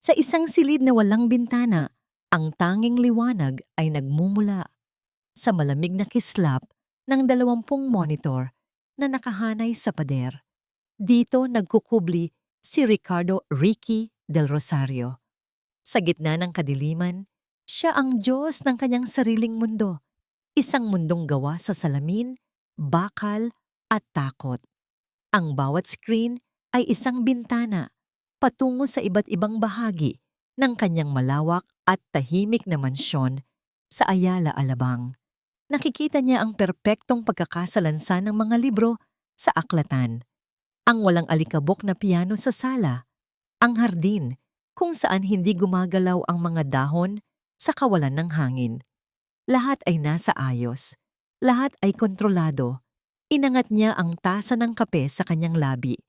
Sa isang silid na walang bintana, ang tanging liwanag ay nagmumula sa malamig na kislap ng 20 monitor na nakahanay sa pader. Dito nagkukubli si Ricardo Ricky del Rosario. Sa gitna ng kadiliman, siya ang Diyos ng kanyang sariling mundo, isang mundong gawa sa salamin, bakal at takot. Ang bawat screen ay isang bintana patungo sa iba't ibang bahagi ng kanyang malawak at tahimik na mansyon sa Ayala, Alabang. Nakikita niya ang perpektong pagkakasalansan ng mga libro sa aklatan, ang walang alikabok na piano sa sala, ang hardin kung saan hindi gumagalaw ang mga dahon sa kawalan ng hangin. Lahat ay nasa ayos, lahat ay kontrolado. Inangat niya ang tasa ng kape sa kanyang labi,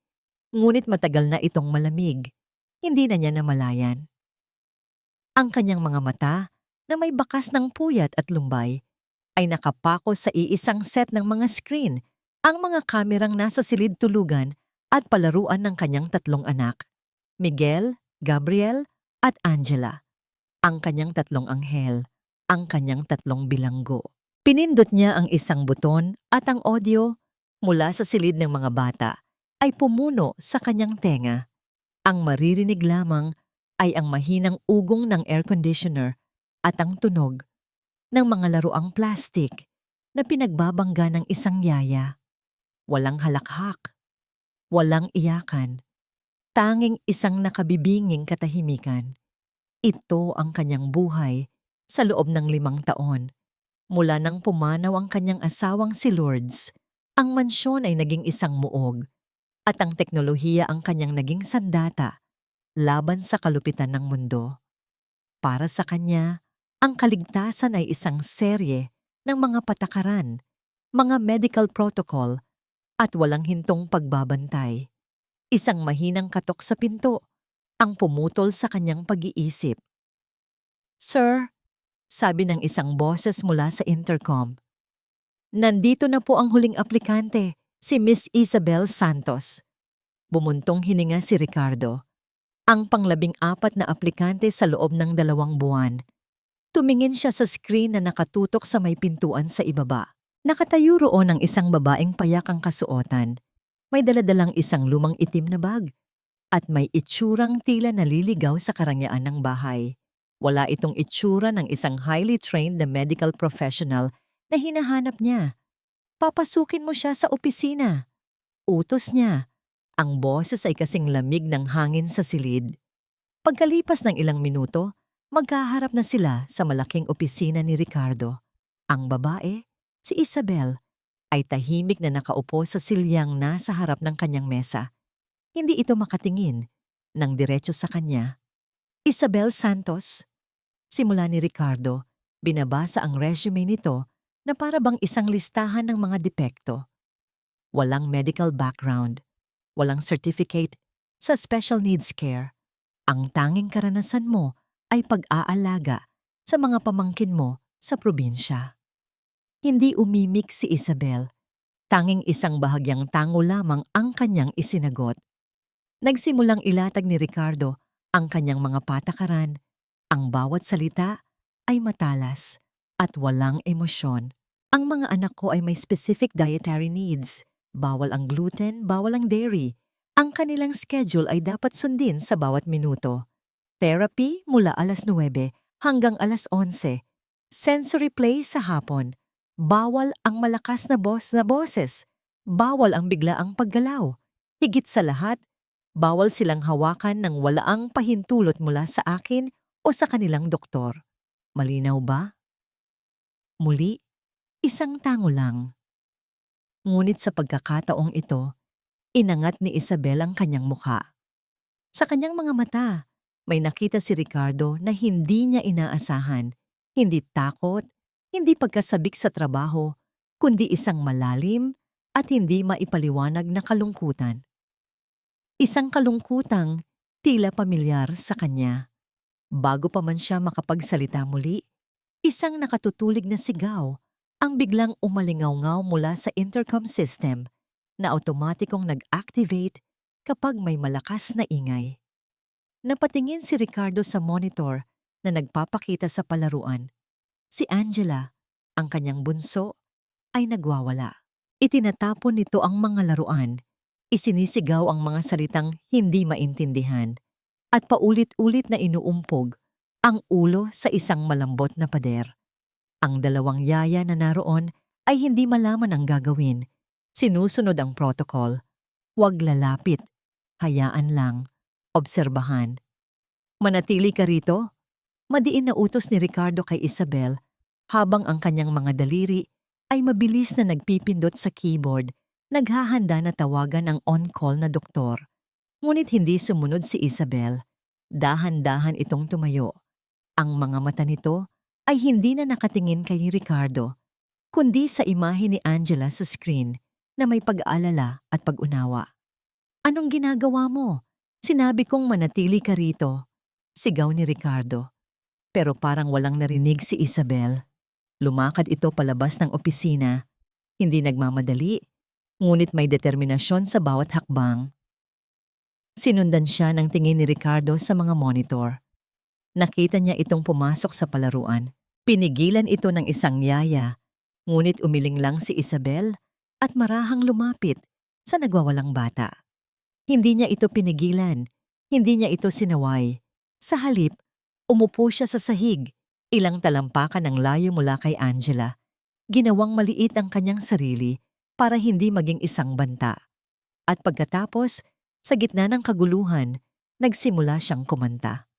ngunit matagal na itong malamig. Hindi na niya namalayan. Ang kanyang mga mata, na may bakas ng puyat at lumbay, ay nakapako sa iisang set ng mga screen, ang mga kamerang nasa silid tulugan at palaruan ng kanyang 3 anak, Miguel, Gabriel, at Angela. Ang kanyang 3 anghel, ang kanyang 3 bilanggo. Pinindot niya ang isang buton at ang audio mula sa silid ng mga bata ay pumuno sa kanyang tenga. Ang maririnig lamang ay ang mahinang ugong ng air conditioner at ang tunog ng mga laruang plastik na pinagbabangga ng isang yaya. Walang halakhak, walang iyakan, tanging isang nakabibinging katahimikan. Ito ang kanyang buhay sa loob ng 5 taon. Mula nang pumanaw ang kanyang asawang si Lourdes, ang mansyon ay naging isang muog at ang teknolohiya ang kanyang naging sandata laban sa kalupitan ng mundo. Para sa kanya, ang kaligtasan ay isang serye ng mga patakaran, mga medical protocol at walang hintong pagbabantay. Isang mahinang katok sa pinto ang pumutol sa kanyang pag-iisip. "Sir," sabi ng isang boses mula sa intercom, "nandito na po ang huling aplikante, si Miss Isabel Santos." Bumuntong hininga si Ricardo, ang pang-14 na aplikante sa loob ng 2 buwan. Tumingin siya sa screen na nakatutok sa may pintuan sa ibaba. Nakatayo roon ang isang babaeng payak ang kasuotan. May daladalang isang lumang itim na bag at may itsurang tila naliligaw sa karangyaan ng bahay. Wala itong itsura ng isang highly trained na medical professional na hinahanap niya. "Papasukin mo siya sa opisina." Utos niya. Ang boses ay kasing lamig ng hangin sa silid. Pagkalipas ng ilang minuto, magkaharap na sila sa malaking opisina ni Ricardo. Ang babae, si Isabel, ay tahimik na nakaupo sa silyang nasa harap ng kanyang mesa. Hindi ito makatingin ng diretso sa kanya. "Isabel Santos?" Simula ni Ricardo, binabasa ang resume nito na para bang isang listahan ng mga depekto. Walang medical background, walang certificate sa special needs care. Ang tanging karanasan mo ay pag-aalaga sa mga pamangkin mo sa probinsya. Hindi umimik si Isabel. Tanging isang bahagyang tango lamang ang kanyang isinagot. Nagsimulang ilatag ni Ricardo ang kanyang mga patakaran. Ang bawat salita ay matalas at walang emosyon. "Ang mga anak ko ay may specific dietary needs. Bawal ang gluten, bawal ang dairy. Ang kanilang schedule ay dapat sundin sa bawat minuto. Therapy mula 9:00 hanggang 11:00. Sensory play sa hapon. Bawal ang malakas na boses. Bawal ang biglaang paggalaw. Higit sa lahat, bawal silang hawakan ng walaang pahintulot mula sa akin o sa kanilang doktor." Malinaw ba? Muli, isang tango lang. Ngunit sa pagkakataong ito, inangat ni Isabel ang kanyang mukha. Sa kanyang mga mata, may nakita si Ricardo na hindi niya inaasahan. Hindi takot, hindi pagkasabik sa trabaho, kundi isang malalim at hindi maipaliwanag na kalungkutan. Isang kalungkutang tila pamilyar sa kanya. Bago pa man siya makapagsalita muli, isang nakatutulig na sigaw ang biglang umalingaw-ngaw mula sa intercom system na automatikong nag-activate kapag may malakas na ingay. Napatingin si Ricardo sa monitor na nagpapakita sa palaruan. Si Angela, ang kanyang bunso, ay nagwawala. Itinatapon nito ang mga laruan, isinisigaw ang mga salitang hindi maintindihan, at paulit-ulit na inuumpog ang ulo sa isang malambot na pader. Ang dalawang yaya na naroon ay hindi malaman ang gagawin. Sinusunod ang protocol. Huwag lalapit. Hayaan lang. Obserbahan. Manatili ka rito? Madiin na utos ni Ricardo kay Isabel habang ang kanyang mga daliri ay mabilis na nagpipindot sa keyboard, naghahanda na tawagan ang on-call na doktor. Ngunit hindi sumunod si Isabel. Dahan-dahan itong tumayo. Ang mga mata nito ay hindi na nakatingin kay Ricardo, kundi sa imahe ni Angela sa screen na may pag-aalala at pag-unawa. Anong ginagawa mo? Sinabi kong manatili ka rito. Sigaw ni Ricardo. Pero parang walang narinig si Isabel. Lumakad ito palabas ng opisina. Hindi nagmamadali, ngunit may determinasyon sa bawat hakbang. Sinundan siya ng tingin ni Ricardo sa mga monitor. Nakita niya itong pumasok sa palaruan. Pinigilan ito ng isang yaya, ngunit umiling lang si Isabel at marahang lumapit sa nagwawalang bata. Hindi niya ito pinigilan, hindi niya ito sinaway. Sa halip, umupo siya sa sahig, ilang talampakan ang layo mula kay Angela. Ginawang maliit ang kanyang sarili para hindi maging isang banta. At pagkatapos, sa gitna ng kaguluhan, nagsimula siyang kumanta.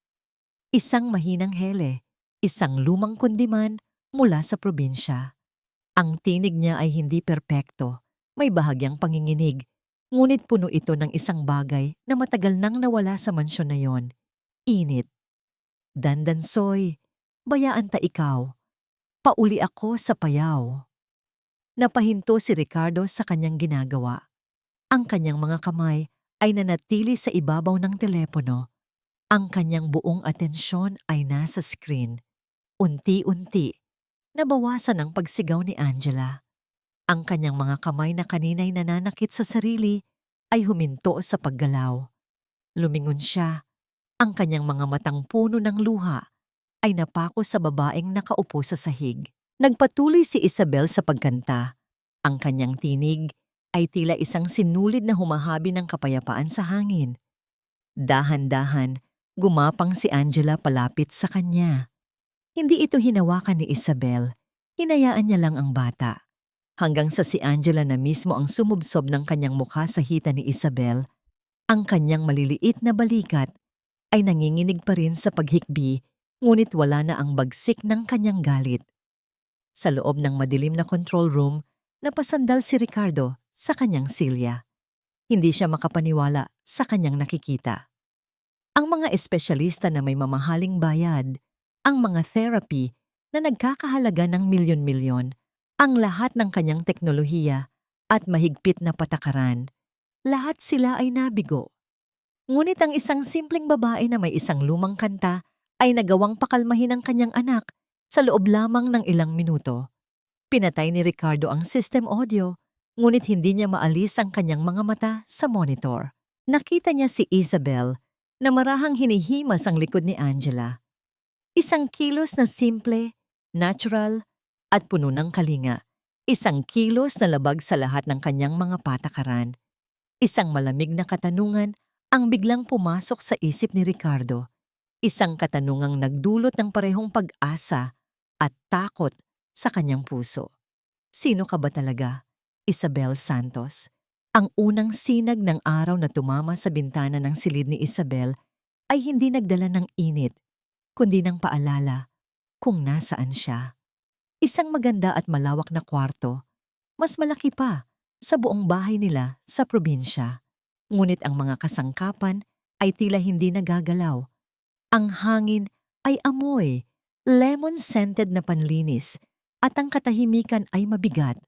Isang mahinang hele, isang lumang kundiman mula sa probinsya. Ang tinig niya ay hindi perpekto, may bahagyang panginginig, ngunit puno ito ng isang bagay na matagal nang nawala sa mansyon na yon. Init. Dandansoy, bayaan ta ikaw. Pauli ako sa payaw. Napahinto si Ricardo sa kanyang ginagawa. Ang kanyang mga kamay ay nanatili sa ibabaw ng telepono. Ang kanyang buong atensyon ay nasa screen. Unti-unti, nabawasan ang pagsigaw ni Angela. Ang kanyang mga kamay na kanina'y nananakit sa sarili ay huminto sa paggalaw. Lumingon siya. Ang kanyang mga matang puno ng luha ay napako sa babaeng nakaupo sa sahig. Nagpatuloy si Isabel sa pagkanta. Ang kanyang tinig ay tila isang sinulid na humahabi ng kapayapaan sa hangin. Dahan-dahan, gumapang si Angela palapit sa kanya. Hindi ito hinawakan ni Isabel, hinayaan niya lang ang bata. Hanggang sa si Angela na mismo ang sumubsob ng kanyang mukha sa hita ni Isabel, ang kanyang maliliit na balikat ay nanginginig pa rin sa paghikbi, ngunit wala na ang bagsik ng kanyang galit. Sa loob ng madilim na control room, napasandal si Ricardo sa kanyang silya. Hindi siya makapaniwala sa kanyang nakikita. Ang mga espesyalista na may mamahaling bayad, ang mga therapy na nagkakahalaga ng milyon-milyon, ang lahat ng kanyang teknolohiya at mahigpit na patakaran, lahat sila ay nabigo. Ngunit ang isang simpleng babae na may isang lumang kanta ay nagawang pakalmahin ang kanyang anak sa loob lamang ng ilang minuto. Pinatay ni Ricardo ang system audio, ngunit hindi niya maalis ang kanyang mga mata sa monitor. Nakita niya si Isabel na marahang hinihimas ang likod ni Angela. Isang kilos na simple, natural, at puno ng kalinga. Isang kilos na labag sa lahat ng kanyang mga patakaran. Isang malamig na katanungan ang biglang pumasok sa isip ni Ricardo. Isang katanungang nagdulot ng parehong pag-asa at takot sa kanyang puso. Sino ka ba talaga, Isabel Santos? Ang unang sinag ng araw na tumama sa bintana ng silid ni Isabel ay hindi nagdala ng init, kundi ng paalala kung nasaan siya. Isang maganda at malawak na kwarto, mas malaki pa sa buong bahay nila sa probinsya. Ngunit ang mga kasangkapan ay tila hindi nagagalaw. Ang hangin ay amoy, lemon-scented na panlinis, at ang katahimikan ay mabigat.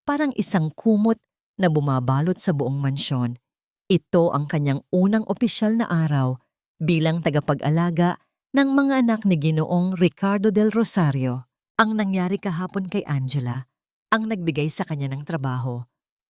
Parang isang kumot na bumabalot sa buong mansyon. Ito ang kanyang unang opisyal na araw bilang tagapag-alaga ng mga anak ni Ginoong Ricardo del Rosario. Ang nangyari kahapon kay Angela ang nagbigay sa kanya ng trabaho.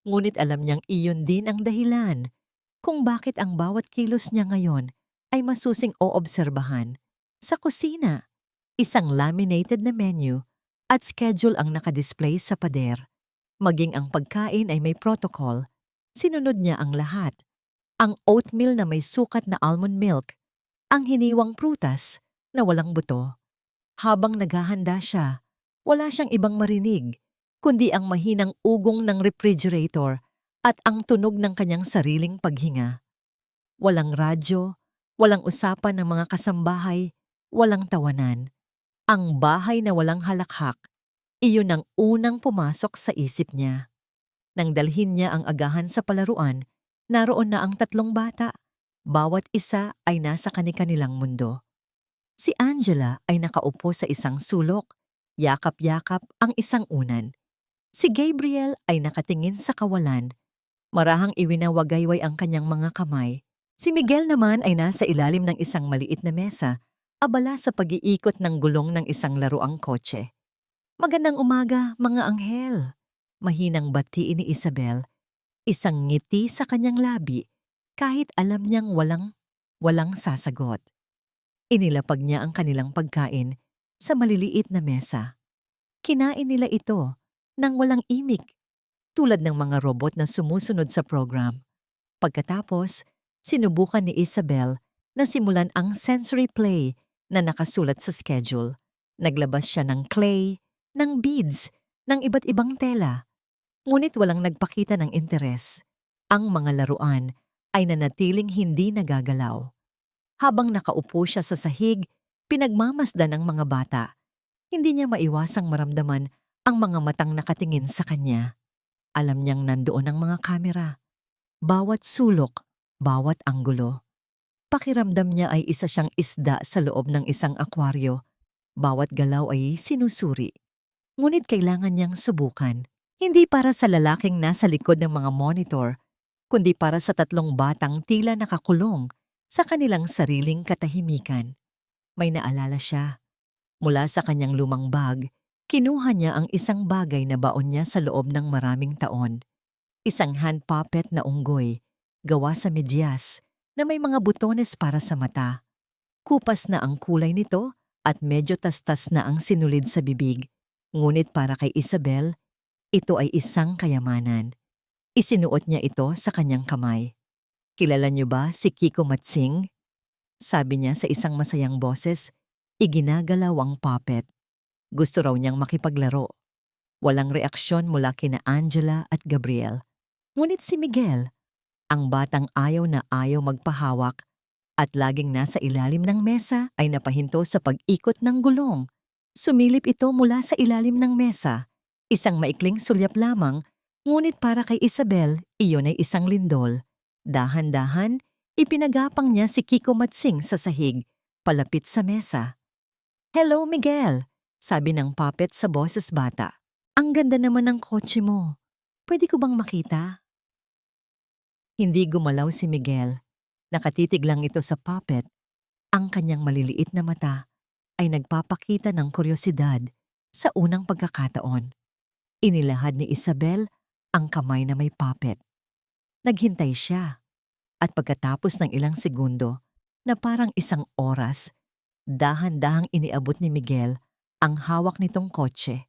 Ngunit alam niyang iyon din ang dahilan kung bakit ang bawat kilos niya ngayon ay masusing oobserbahan. Sa kusina, isang laminated na menu at schedule ang nakadisplay sa pader. Maging ang pagkain ay may protocol. Sinunod niya ang lahat. Ang oatmeal na may sukat na almond milk, ang hiniwang prutas na walang buto. Habang naghahanda siya, wala siyang ibang marinig, kundi ang mahinang ugong ng refrigerator at ang tunog ng kanyang sariling paghinga. Walang radyo, walang usapan ng mga kasambahay, walang tawanan. Ang bahay na walang halakhak, iyon ang unang pumasok sa isip niya. Nang dalhin niya ang agahan sa palaruan, naroon na ang 3 bata. Bawat isa ay nasa kani-kanilang mundo. Si Angela ay nakaupo sa isang sulok, yakap-yakap ang isang unan. Si Gabriel ay nakatingin sa kawalan, marahang iwinawagayway ang kanyang mga kamay. Si Miguel naman ay nasa ilalim ng isang maliit na mesa, abala sa pag-iikot ng gulong ng isang laruang kotse. Magandang umaga, mga anghel. Mahinang batiin ni Isabel, isang ngiti sa kanyang labi, kahit alam niyang walang sasagot. Inilapag niya ang kanilang pagkain sa maliliit na mesa. Kinain nila ito nang walang imik, tulad ng mga robot na sumusunod sa program. Pagkatapos, sinubukan ni Isabel na simulan ang sensory play na nakasulat sa schedule. Naglabas siya ng clay, ng beads, ng iba't ibang tela. Ngunit walang nagpakita ng interes. Ang mga laruan ay nanatiling hindi nagagalaw. Habang nakaupo siya sa sahig, pinagmamasdan ng mga bata. Hindi niya maiwasang maramdaman ang mga matang nakatingin sa kanya. Alam niyang nandoon ang mga kamera. Bawat sulok, bawat anggulo. Pakiramdam niya ay isa siyang isda sa loob ng isang akwaryo. Bawat galaw ay sinusuri. Ngunit kailangan niyang subukan. Hindi para sa lalaking nasa likod ng mga monitor, kundi para sa 3 batang tila nakakulong sa kanilang sariling katahimikan. May naalala siya. Mula sa kanyang lumang bag, kinuha niya ang isang bagay na baon niya sa loob ng maraming taon. Isang hand puppet na unggoy, gawa sa medyas, na may mga butones para sa mata. Kupas na ang kulay nito at medyo tastas na ang sinulid sa bibig. Ngunit para kay Isabel, ito ay isang kayamanan. Isinuot niya ito sa kanyang kamay. Kilala niyo ba si Kiko Matsing? Sabi niya sa isang masayang boses, iginagalaw ang puppet. Gusto raw niyang makipaglaro. Walang reaksyon mula kina Angela at Gabriel. Ngunit si Miguel, ang batang ayaw na ayaw magpahawak at laging nasa ilalim ng mesa, ay napahinto sa pag-ikot ng gulong. Sumilip ito mula sa ilalim ng mesa. Isang maikling sulyap lamang, ngunit para kay Isabel, iyon ay isang lindol. Dahan-dahan, ipinagapang niya si Kiko Matsing sa sahig, palapit sa mesa. "Hello, Miguel," sabi ng puppet sa boses bata. "Ang ganda naman ng kotse mo. Pwede ko bang makita?" Hindi gumalaw si Miguel. Nakatitig lang ito sa puppet. Ang kanyang maliliit na mata ay nagpapakita ng kuryosidad sa unang pagkakataon. Inilahad ni Isabel ang kamay na may puppet. Naghintay siya at pagkatapos ng ilang segundo na parang isang oras, dahan-dahang iniabot ni Miguel ang hawak nitong kotse.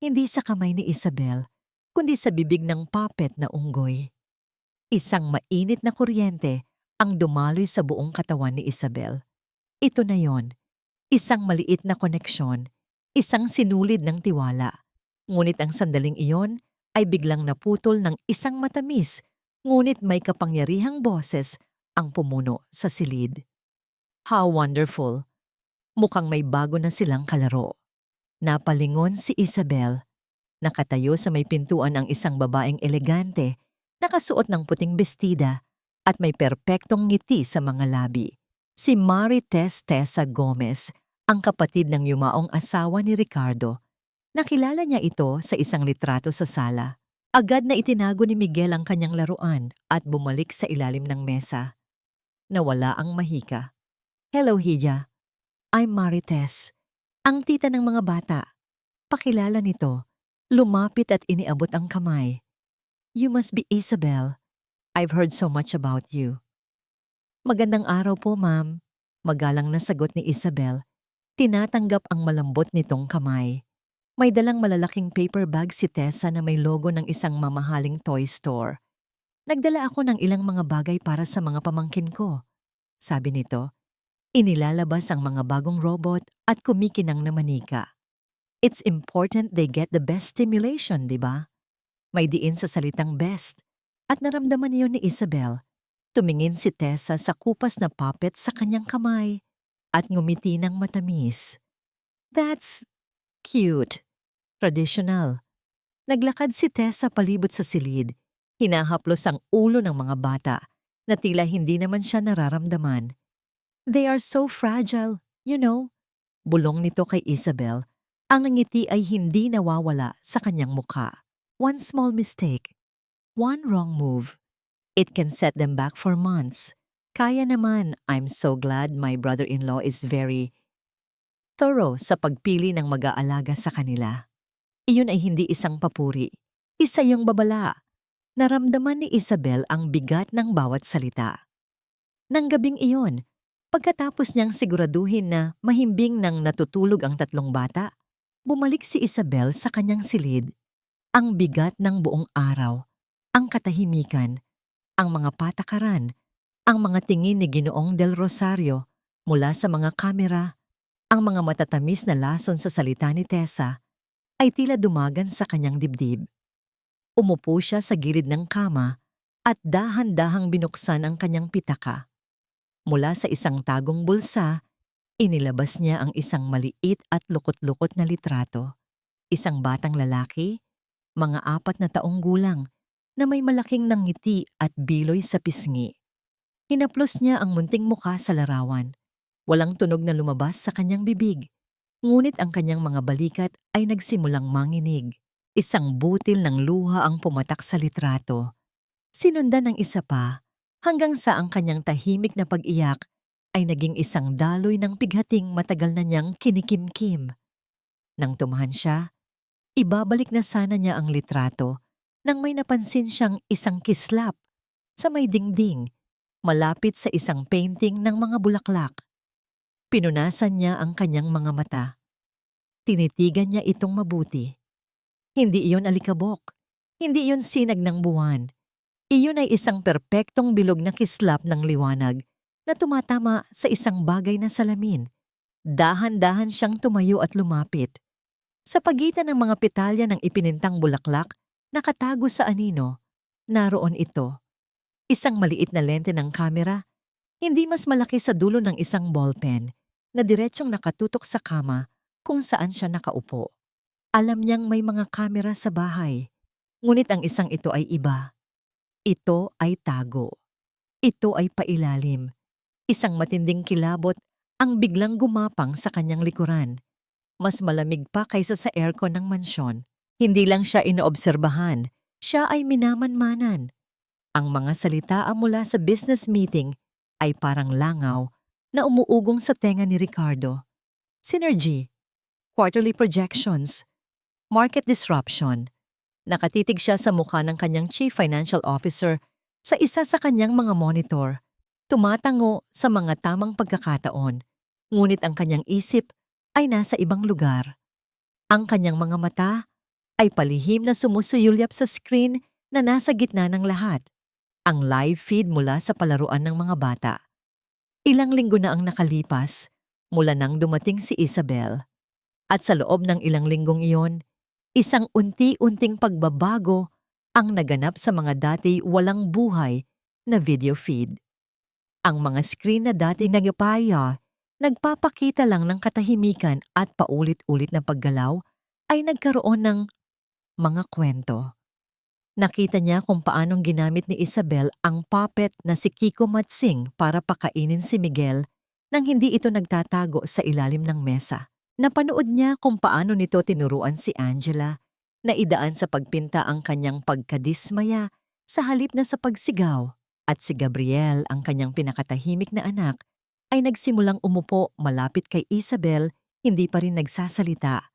Hindi sa kamay ni Isabel, kundi sa bibig ng puppet na unggoy. Isang mainit na kuryente ang dumaloy sa buong katawan ni Isabel. Ito na yon, isang maliit na koneksyon, isang sinulid ng tiwala. Ngunit ang sandaling iyon ay biglang naputol ng isang matamis, ngunit may kapangyarihang boses ang pumuno sa silid. How wonderful! Mukhang may bago na silang kalaro. Napalingon si Isabel. Nakatayo sa may pintuan ang isang babaeng elegante, nakasuot ng puting bestida at may perpektong ngiti sa mga labi. Si Marites Tessa Gomez, ang kapatid ng yumaong asawa ni Ricardo. Nakilala niya ito sa isang litrato sa sala. Agad na itinago ni Miguel ang kanyang laruan at bumalik sa ilalim ng mesa. Nawala ang mahika. "Hello, Hija. I'm Marites, ang tita ng mga bata." Pakilala nito. Lumapit at iniabot ang kamay. "You must be Isabel. I've heard so much about you." Magandang araw po, ma'am. Magalang na sagot ni Isabel. Tinatanggap ang malambot nitong kamay. May dalang malalaking paper bag si Tessa na may logo ng isang mamahaling toy store. Nagdala ako ng ilang mga bagay para sa mga pamangkin ko. Sabi nito, inilalabas ang mga bagong robot at kumikinang na manika. It's important they get the best stimulation, di ba? May diin sa salitang best. At naramdaman niyo ni Isabel. Tumingin si Tessa sa kupas na puppet sa kanyang kamay at ngumiti ng matamis. That's cute. Traditional. Naglakad si Tessa palibot sa silid. Hinahaplos ang ulo ng mga bata na tila hindi naman siya nararamdaman. They are so fragile, you know. Bulong nito kay Isabel. Ang ngiti ay hindi nawawala sa kanyang mukha. One small mistake. One wrong move. It can set them back for months. Kaya naman, I'm so glad my brother-in-law is very thorough sa pagpili ng mag-aalaga sa kanila. Iyon ay hindi isang papuri. Isa yung babala. Naramdaman ni Isabel ang bigat ng bawat salita. Nang gabing iyon, pagkatapos niyang siguraduhin na mahimbing nang natutulog ang tatlong bata, bumalik si Isabel sa kanyang silid. Ang bigat ng buong araw, ang katahimikan, ang mga patakaran, ang mga tingin ni Ginoong Del Rosario mula sa mga kamera, ang mga matatamis na lason sa salita ni Tessa, ay tila dumagan sa kanyang dibdib. Umupo siya sa gilid ng kama at dahan-dahang binuksan ang kanyang pitaka. Mula sa isang tagong bulsa, inilabas niya ang isang maliit at lukot-lukot na litrato. Isang batang lalaki, mga 4 na taong gulang, na may malaking nangiti at biloy sa pisngi. Hinaplos niya ang munting mukha sa larawan. Walang tunog na lumabas sa kanyang bibig. Ngunit ang kanyang mga balikat ay nagsimulang manginig. Isang butil ng luha ang pumatak sa litrato. Sinundan ng isa pa, hanggang sa ang kanyang tahimik na pag-iyak ay naging isang daloy ng pighating matagal na niyang kinikimkim. Nang tumahan siya, ibabalik na sana niya ang litrato nang may napansin siyang isang kislap sa may dingding, malapit sa isang painting ng mga bulaklak. Pinunasan niya ang kanyang mga mata. Tinitigan niya itong mabuti. Hindi iyon alikabok. Hindi iyon sinag ng buwan. Iyon ay isang perpektong bilog na kislap ng liwanag na tumatama sa isang bagay na salamin. Dahan-dahan siyang tumayo at lumapit. Sa pagitan ng mga petalya ng ipinintang bulaklak, nakatago sa anino, naroon ito. Isang maliit na lente ng kamera, hindi mas malaki sa dulo ng isang ballpen na diretsyong nakatutok sa kama kung saan siya nakaupo. Alam niyang may mga kamera sa bahay, ngunit ang isang ito ay iba. Ito ay tago. Ito ay pailalim. Isang matinding kilabot ang biglang gumapang sa kanyang likuran. Mas malamig pa kaysa sa aircon ng mansyon. Hindi lang siya inoobserbahan, siya ay minamanmanan. Ang mga salita mula sa business meeting ay parang langaw na umuugong sa tenga ni Ricardo. Synergy, quarterly projections, market disruption. Nakatitig siya sa mukha ng kanyang chief financial officer sa isa sa kanyang mga monitor. Tumatango sa mga tamang pagkakataon, ngunit ang kanyang isip ay nasa ibang lugar. Ang kanyang mga mata ay palihim na sumusuyulyap sa screen na nasa gitna ng lahat, ang live feed mula sa palaruan ng mga bata. Ilang linggo na ang nakalipas mula nang dumating si Isabel. At sa loob ng ilang linggong iyon, isang unti-unting pagbabago ang naganap sa mga dati walang buhay na video feed. Ang mga screen na dati nagpapaya, nagpapakita lang ng katahimikan at paulit-ulit na paggalaw ay nagkaroon ng mga kwento. Nakita niya kung paanong ginamit ni Isabel ang puppet na si Kiko Matsing para pakainin si Miguel nang hindi ito nagtatago sa ilalim ng mesa. Napanood niya kung paano nito tinuruan si Angela na idaan sa pagpinta ang kanyang pagkadismaya sa halip na sa pagsigaw. At si Gabriel, ang kanyang pinakatahimik na anak, ay nagsimulang umupo malapit kay Isabel, hindi pa rin nagsasalita.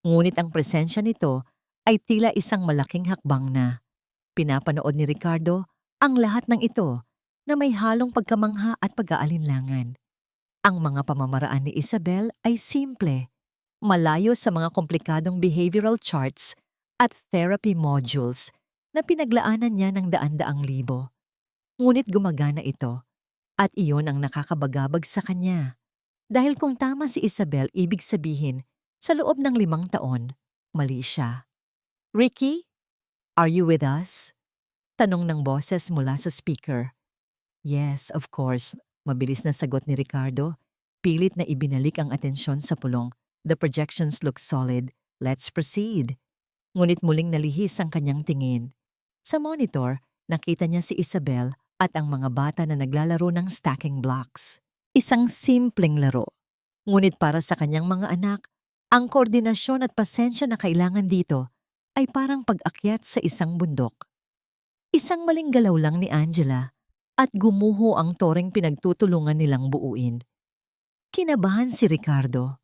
Ngunit ang presensya nito ay tila isang malaking hakbang na. Pinapanood ni Ricardo ang lahat ng ito na may halong pagkamangha at pag-aalinlangan. Ang mga pamamaraan ni Isabel ay simple, malayo sa mga komplikadong behavioral charts at therapy modules na pinaglaanan niya ng daan-daang libo. Ngunit gumagana ito at iyon ang nakakabagabag sa kanya. Dahil kung tama si Isabel, ibig sabihin, sa loob ng 5 taon, mali siya. "Ricky, are you with us?" Tanong ng boses mula sa speaker. "Yes, of course," mabilis na sagot ni Ricardo. Pilit na ibinalik ang atensyon sa pulong. "The projections look solid. Let's proceed." Ngunit muling nalihis ang kanyang tingin. Sa monitor, nakita niya si Isabel at ang mga bata na naglalaro ng stacking blocks. Isang simpleng laro. Ngunit para sa kanyang mga anak, ang koordinasyon at pasensya na kailangan dito ay parang pag-akyat sa isang bundok. Isang maling galaw lang ni Angela at gumuho ang toreng pinagtutulungan nilang buuin. Kinabahan si Ricardo.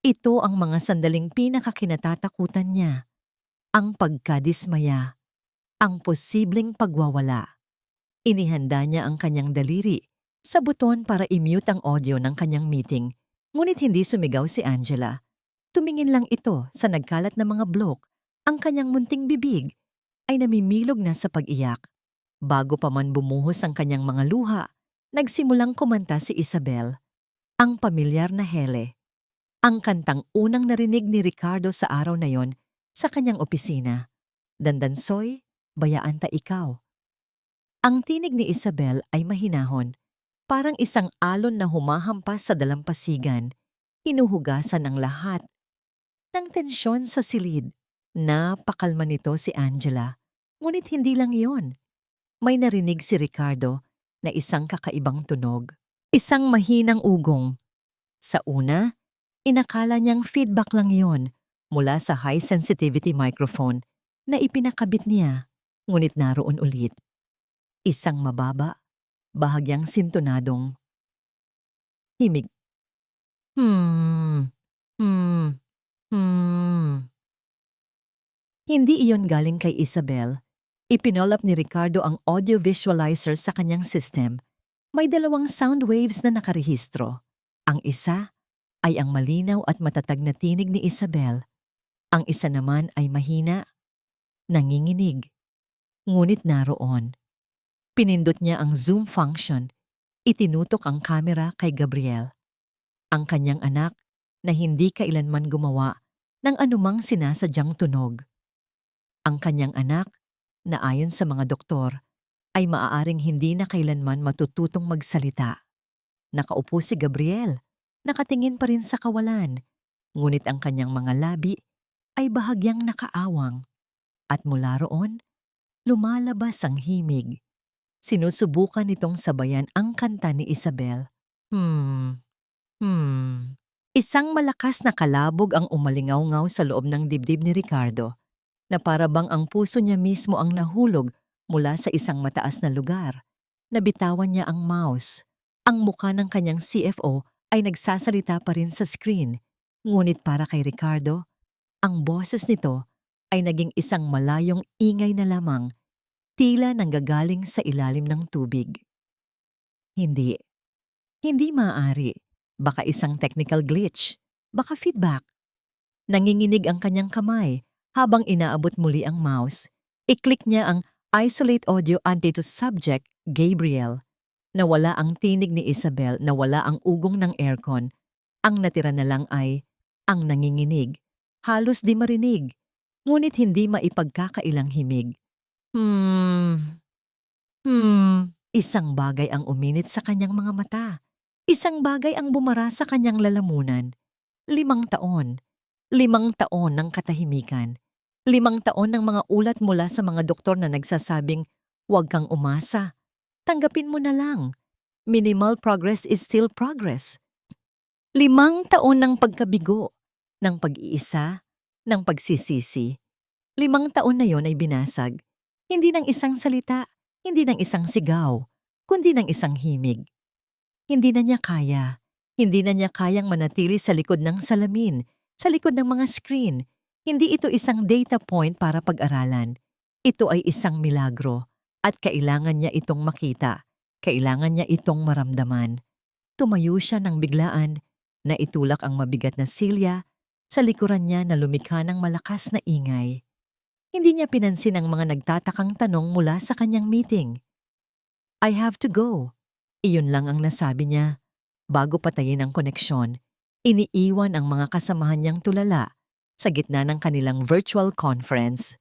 Ito ang mga sandaling pinakakinatatakutan niya. Ang pagkadismaya, ang posibleng pagwawala. Inihanda niya ang kanyang daliri sa buton para i-mute ang audio ng kanyang meeting, ngunit hindi sumigaw si Angela. Tumingin lang ito sa nagkalat na mga blok. Ang kanyang munting bibig ay namimilog na sa pag-iyak. Bago pa man bumuhos ang kanyang mga luha, nagsimulang kumanta si Isabel. Ang pamilyar na Hele. Ang kantang unang narinig ni Ricardo sa araw na yon sa kanyang opisina. "Dandansoy, bayaan ta ikaw." Ang tinig ni Isabel ay mahinahon, parang isang alon na humahampas sa dalampasigan, hinuhugasan ang lahat ng tensyon sa silid. Napakalma nito si Angela, ngunit hindi lang yon. May narinig si Ricardo na isang kakaibang tunog, isang mahinang ugong. Sa una, inakala niyang feedback lang yon mula sa high-sensitivity microphone na ipinakabit niya, ngunit naroon ulit. Isang mababa, bahagyang sintonadong himig. Hmm, hmm, hmm. Hindi iyon galing kay Isabel. Ipinolap ni Ricardo ang audio visualizer sa kanyang system. May 2 sound waves na nakarehistro. Ang isa ay ang malinaw at matatag na tinig ni Isabel. Ang isa naman ay mahina, nanginginig. Ngunit naroon. Pinindot niya ang zoom function. Itinutok ang kamera kay Gabriel, ang kanyang anak na hindi kailanman gumawa ng anumang sinasadyang tunog. Ang kanyang anak na ayon sa mga doktor ay maaaring hindi na kailanman matututong magsalita. Nakaupo si Gabriel, nakatingin pa rin sa kawalan, ngunit ang kanyang mga labi ay bahagyang nakaawang. At mula roon, lumalabas ang himig. Sinusubukan nitong sabayan ang kanta ni Isabel. Isang malakas na kalabog ang umalingaw-ngaw sa loob ng dibdib ni Ricardo, na parabang ang puso niya mismo ang nahulog mula sa isang mataas na lugar. Nabitawan niya ang mouse. Ang mukha ng kanyang CFO ay nagsasalita pa rin sa screen, ngunit para kay Ricardo, ang boses nito ay naging isang malayong ingay na lamang, tila nanggagaling sa ilalim ng tubig. Hindi maaari. Baka isang technical glitch. Baka feedback. Nanginginig ang kanyang kamay habang inaabot muli ang mouse. I-click niya ang Isolate Audio Until Subject, Gabriel. Nawala ang tinig ni Isabel, nawala ang ugong ng aircon. Ang natira na lang ay ang nanginginig. Halos di marinig, ngunit hindi maipagkakailang himig. Isang bagay ang uminit sa kanyang mga mata. Isang bagay ang bumara sa kanyang lalamunan. 5 taon. 5 taon ng katahimikan. 5 taon ng mga ulat mula sa mga doktor na nagsasabing, "Huwag kang umasa. Tanggapin mo na lang. Minimal progress is still progress." 5 taon ng pagkabigo, ng pag-iisa, ng pagsisisi. 5 taon na yon ay binasag. Hindi ng isang salita, hindi ng isang sigaw, kundi ng isang himig. Hindi na niya kaya. Hindi na niya kayang manatili sa likod ng salamin, sa likod ng mga screen. Hindi ito isang data point para pag-aralan. Ito ay isang milagro at kailangan niya itong makita. Kailangan niya itong maramdaman. Tumayo siya ng biglaan, naitulak ang mabigat na silya sa likuran niya na lumikha ng malakas na ingay. Hindi niya pinansin ang mga nagtatakang tanong mula sa kanyang meeting. "I have to go." Iyon lang ang nasabi niya. Bago patayin ang koneksyon, iniiwan ang mga kasamahan niyang tulala sa gitna ng kanilang virtual conference.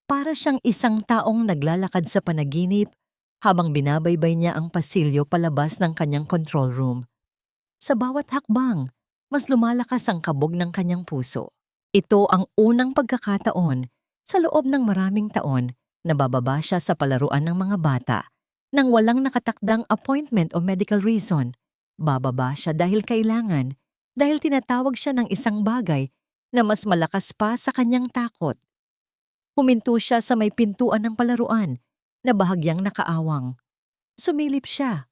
Para siyang isang taong naglalakad sa panaginip habang binabaybay niya ang pasilyo palabas ng kanyang control room. Sa bawat hakbang, mas lumalakas ang kabog ng kanyang puso. Ito ang unang pagkakataon sa loob ng maraming taon na bababa siya sa palaruan ng mga bata nang walang nakatakdang appointment o medical reason. Bababa siya dahil kailangan, dahil tinatawag siya ng isang bagay na mas malakas pa sa kanyang takot. Huminto siya sa may pintuan ng palaruan na bahagyang nakaawang. Sumilip siya.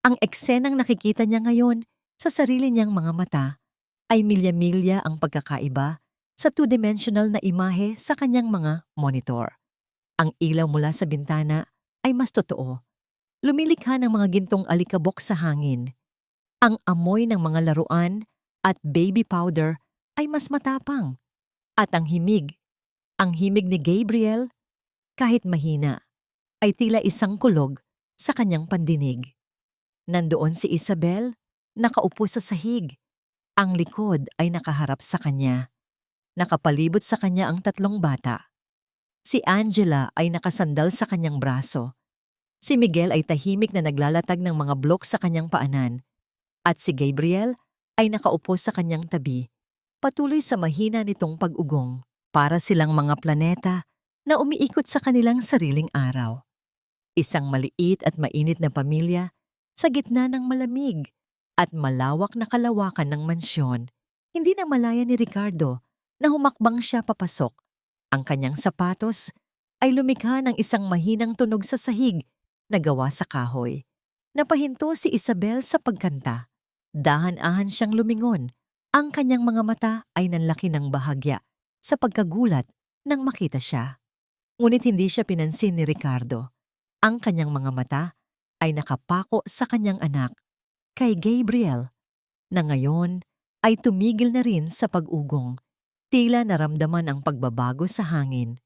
Ang eksenang nakikita niya ngayon sa sarili niyang mga mata ay milya-milya ang pagkakaiba sa two-dimensional na imahe sa kanyang mga monitor. Ang ilaw mula sa bintana ay mas totoo. Lumilikha ng mga gintong alikabok sa hangin. Ang amoy ng mga laruan at baby powder ay mas matapang. At ang himig ni Gabriel, kahit mahina, ay tila isang kulog sa kanyang pandinig. Nandoon si Isabel, nakaupo sa sahig. Ang likod ay nakaharap sa kanya. Nakapalibot sa kanya ang tatlong bata. Si Angela ay nakasandal sa kanyang braso. Si Miguel ay tahimik na naglalatag ng mga blok sa kanyang paanan. At si Gabriel ay nakaupo sa kanyang tabi, patuloy sa mahina nitong pag-ugong. Para silang mga planeta na umiikot sa kanilang sariling araw. Isang maliit at mainit na pamilya sa gitna ng malamig at malawak na kalawakan ng mansyon. Hindi na malaya ni Ricardo na humakbang siya papasok. Ang kanyang sapatos ay lumikha ng isang mahinang tunog sa sahig na gawa sa kahoy. Napahinto si Isabel sa pagkanta. Dahan-dahan siyang lumingon. Ang kanyang mga mata ay nanlaki ng bahagya sa pagkagulat nang makita siya. Ngunit hindi siya pinansin ni Ricardo. Ang kanyang mga mata ay nakapako sa kanyang anak, kay Gabriel, na ngayon ay tumigil na rin sa pag-ugong. Tila naramdaman ang pagbabago sa hangin.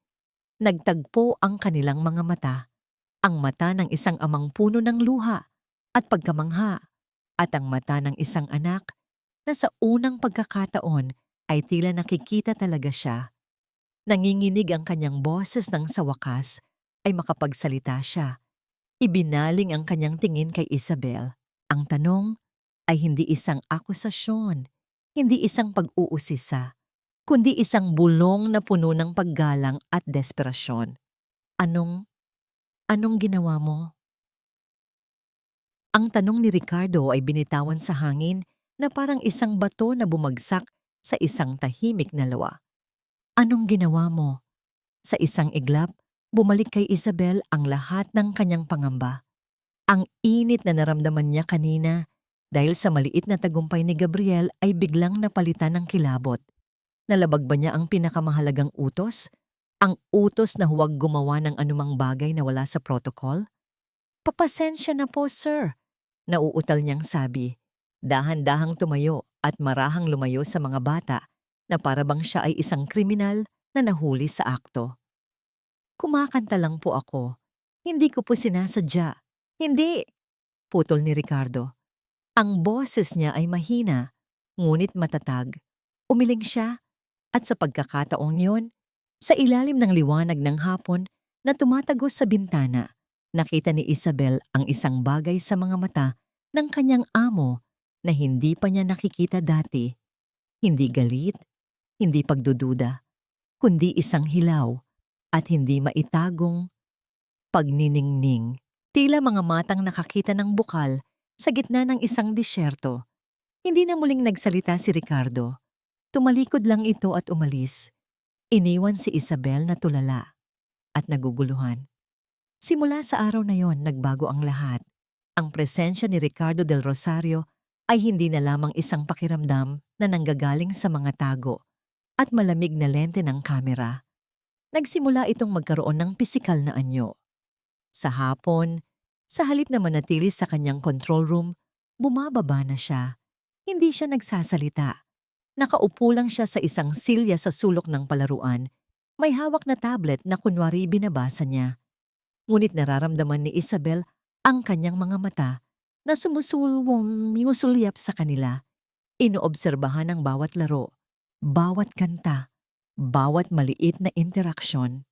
Nagtagpo ang kanilang mga mata, ang mata ng isang amang puno ng luha at pagkamangha, at ang mata ng isang anak na sa unang pagkakataon ay tila nakikita talaga siya. Nanginginig ang kanyang boses nang sa wakas ay makapagsalita siya. Ibinaling ang kanyang tingin kay Isabel. Ang tanong ay hindi isang akusasyon, hindi isang pag-uusisa, kundi isang bulong na puno ng paggalang at desperasyon. Anong ginawa mo? Ang tanong ni Ricardo ay binitawan sa hangin na parang isang bato na bumagsak sa isang tahimik na luwa. Anong ginawa mo? Sa isang iglap, bumalik kay Isabel ang lahat ng kanyang pangamba. Ang init na naramdaman niya kanina dahil sa maliit na tagumpay ni Gabriel ay biglang napalitan ng kilabot. Nalabag ba niya ang pinakamahalagang utos? Ang utos na huwag gumawa ng anumang bagay na wala sa protocol? "Papasensya na po, sir," nauutal niyang sabi. Dahan-dahang tumayo at marahang lumayo sa mga bata na parabang siya ay isang kriminal na nahuli sa akto. "Kumakanta lang po ako. Hindi ko po sinasadya." "Hindi!" putol ni Ricardo. Ang boses niya ay mahina, ngunit matatag. Umiling siya at sa pagkakataong yun, sa ilalim ng liwanag ng hapon na tumatagos sa bintana, nakita ni Isabel ang isang bagay sa mga mata ng kanyang amo na hindi pa niya nakikita dati. Hindi galit, hindi pagdududa, kundi isang hilaw at hindi maitagong pagniningning. Tila mga matang nakakita ng bukal sa gitna ng isang disyerto. Hindi na muling nagsalita si Ricardo. Tumalikod lang ito at umalis. Iniwan si Isabel na tulala at naguguluhan. Simula sa araw na yon, nagbago ang lahat. Ang presensya ni Ricardo del Rosario ay hindi na lamang isang pakiramdam na nanggagaling sa mga tago at malamig na lente ng kamera. Nagsimula itong magkaroon ng pisikal na anyo. Sa hapon, Sa halip na manatili sa kanyang control room, bumababa na siya. Hindi siya nagsasalita. Nakaupo lang siya sa isang silya sa sulok ng palaruan. May hawak na tablet na kunwari binabasa niya. Ngunit nararamdaman ni Isabel ang kanyang mga mata na sumusulyap sa kanila. Inoobserbahan ang bawat laro, bawat kanta, bawat maliit na interaksyon.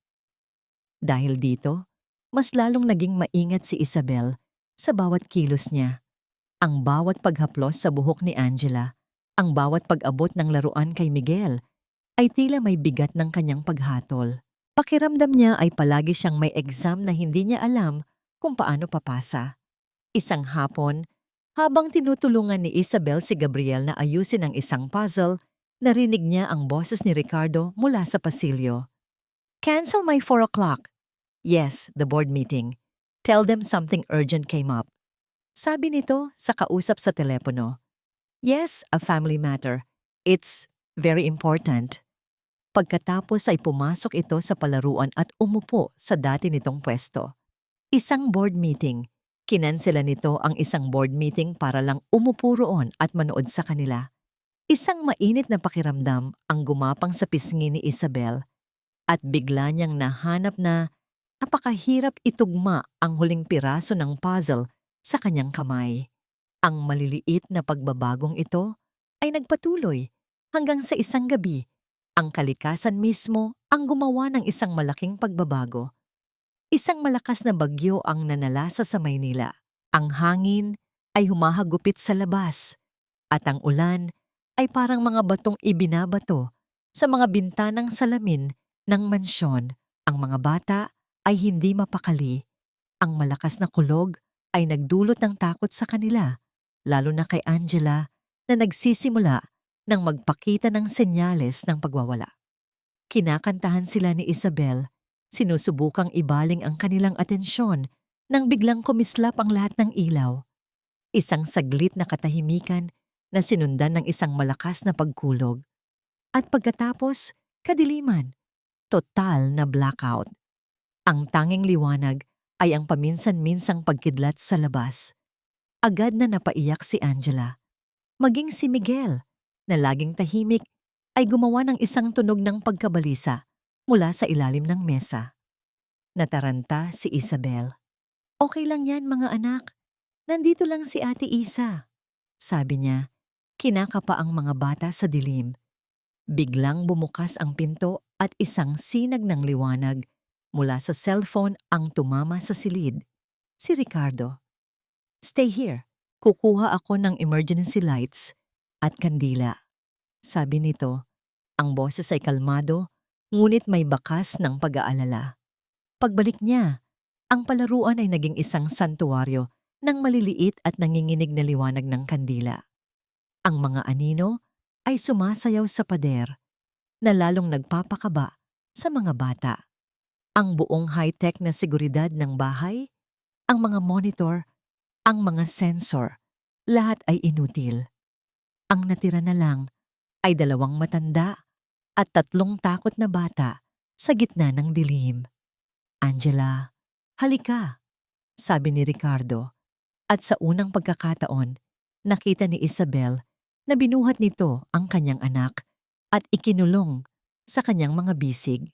Dahil dito, mas lalong naging maingat si Isabel sa bawat kilos niya. Ang bawat paghaplos sa buhok ni Angela, ang bawat pag-abot ng laruan kay Miguel, ay tila may bigat ng kanyang paghatol. Pakiramdam niya ay palagi siyang may exam na hindi niya alam kung paano papasa. Isang hapon, habang tinutulungan ni Isabel si Gabriel na ayusin ang isang puzzle, narinig niya ang boses ni Ricardo mula sa pasilyo. "Cancel my 4 o'clock. Yes, the board meeting. Tell them something urgent came up." Sabi nito sa kausap sa telepono. "Yes, a family matter. It's very important." Pagkatapos ay pumasok ito sa palaruan at umupo sa dati nitong pwesto. Isang board meeting. Kinansela nito ang isang board meeting para lang umupo roon at manood sa kanila. Isang mainit na pakiramdam ang gumapang sa pisngi ni Isabel at bigla niyang nahanap na napakahirap itugma ang huling piraso ng puzzle sa kanyang kamay. Ang maliliit na pagbabagong ito ay nagpatuloy hanggang sa isang gabi. Ang kalikasan mismo ang gumawa ng isang malaking pagbabago. Isang malakas na bagyo ang nanalasa sa Maynila. Ang hangin ay humahagupit sa labas at ang ulan ay parang mga batong ibinabato sa mga bintanang salamin ng mansyon. Ang mga bata ay hindi mapakali. Ang malakas na kulog ay nagdulot ng takot sa kanila, lalo na kay Angela na nagsisimula nang magpakita ng senyales ng pagwawala. Kinakantahan sila ni Isabel, sinusubukang ibaling ang kanilang atensyon nang biglang kumislap ang lahat ng ilaw. Isang saglit na katahimikan na sinundan ng isang malakas na pagkulog. At pagkatapos, kadiliman, total na blackout. Ang tanging liwanag ay ang paminsan-minsang pagkidlat sa labas. Agad na napaiyak si Angela. Maging si Miguel, na laging tahimik, ay gumawa ng isang tunog ng pagkabalisa mula sa ilalim ng mesa. Nataranta si Isabel. "Okay lang yan mga anak, nandito lang si Ate Isa," sabi niya. Kinakapa ang mga bata sa dilim. Biglang bumukas ang pinto at isang sinag ng liwanag mula sa cellphone ang tumama sa silid. Si Ricardo. "Stay here. Kukuha ako ng emergency lights at kandila," sabi nito. Ang boses ay kalmado, ngunit may bakas ng pag-aalala. Pagbalik niya, ang palaruan ay naging isang santuwaryo ng maliliit at nanginginig na liwanag ng kandila. Ang mga anino ay sumasayaw sa pader, na lalong nagpapakaba sa mga bata. Ang buong high-tech na seguridad ng bahay, ang mga monitor, ang mga sensor, lahat ay inutil. Ang natira na lang ay 2 matanda at 3 takot na bata sa gitna ng dilim. "Angela, halika," sabi ni Ricardo. At sa unang pagkakataon, nakita ni Isabel na binuhat nito ang kanyang anak at ikinulong sa kanyang mga bisig.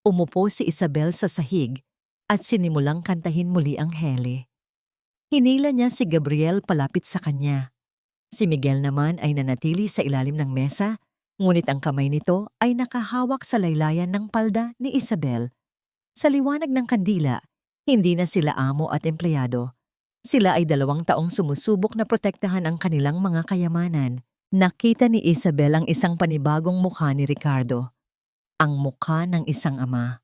Umupo si Isabel sa sahig at sinimulang kantahin muli ang hele. Hinila niya si Gabriel palapit sa kanya. Si Miguel naman ay nanatili sa ilalim ng mesa, ngunit ang kamay nito ay nakahawak sa laylayan ng palda ni Isabel. Sa liwanag ng kandila, hindi na sila amo at empleyado. Sila ay 2 taong sumusubok na protektahan ang kanilang mga kayamanan. Nakita ni Isabel ang isang panibagong mukha ni Ricardo. Ang mukha ng isang ama.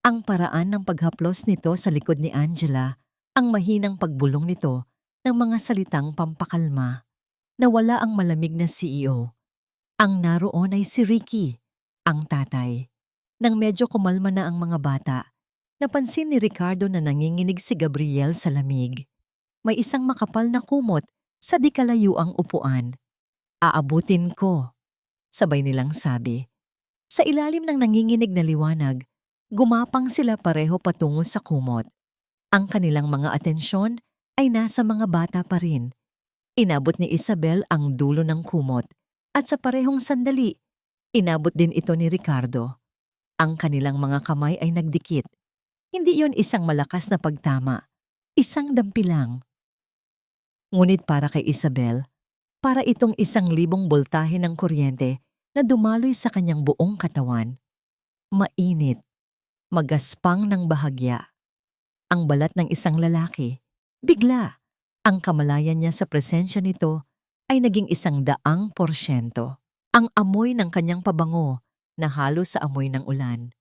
Ang paraan ng paghaplos nito sa likod ni Angela, ang mahinang pagbulong nito ng mga salitang pampakalma. Nawala ang malamig na CEO. Ang naroon ay si Ricky, ang tatay. Nang medyo kumalma na ang mga bata, napansin ni Ricardo na nanginginig si Gabriel sa lamig. May isang makapal na kumot sa di kalayuang upuan. "Aabutin ko," sabay nilang sabi. Sa ilalim ng nanginginig na liwanag, gumapang sila pareho patungo sa kumot. Ang kanilang mga atensyon ay nasa mga bata pa rin. Inabot ni Isabel ang dulo ng kumot at sa parehong sandali, inabot din ito ni Ricardo. Ang kanilang mga kamay ay nagdikit. Hindi yon isang malakas na pagtama, isang dampi lang. Ngunit para kay Isabel, para itong 1,000 boltahe ng kuryente na dumaloy sa kanyang buong katawan. Mainit, magaspang ng bahagya. Ang balat ng isang lalaki, bigla, ang kamalayan niya sa presensya nito ay naging 100%. Ang amoy ng kanyang pabango na halos sa amoy ng ulan.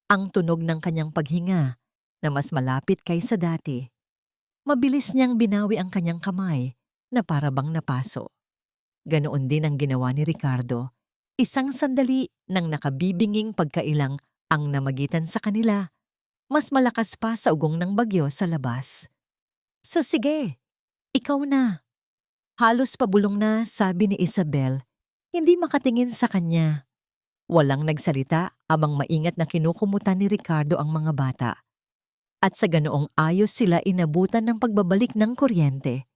Ang tunog ng kanyang paghinga na mas malapit kaysa dati. Mabilis niyang binawi ang kanyang kamay na para bang napaso. Ganoon din ang ginawa ni Ricardo. Isang sandali nang nakabibinging pagkailang ang namagitan sa kanila. Mas malakas pa sa ugong ng bagyo sa labas. Sige, ikaw na. Halos pabulong na, sabi ni Isabel, hindi makatingin sa kanya. Walang nagsalita abang maingat na kinukumutan ni Ricardo ang mga bata. At sa ganoong ayos sila inabutan ng pagbabalik ng kuryente.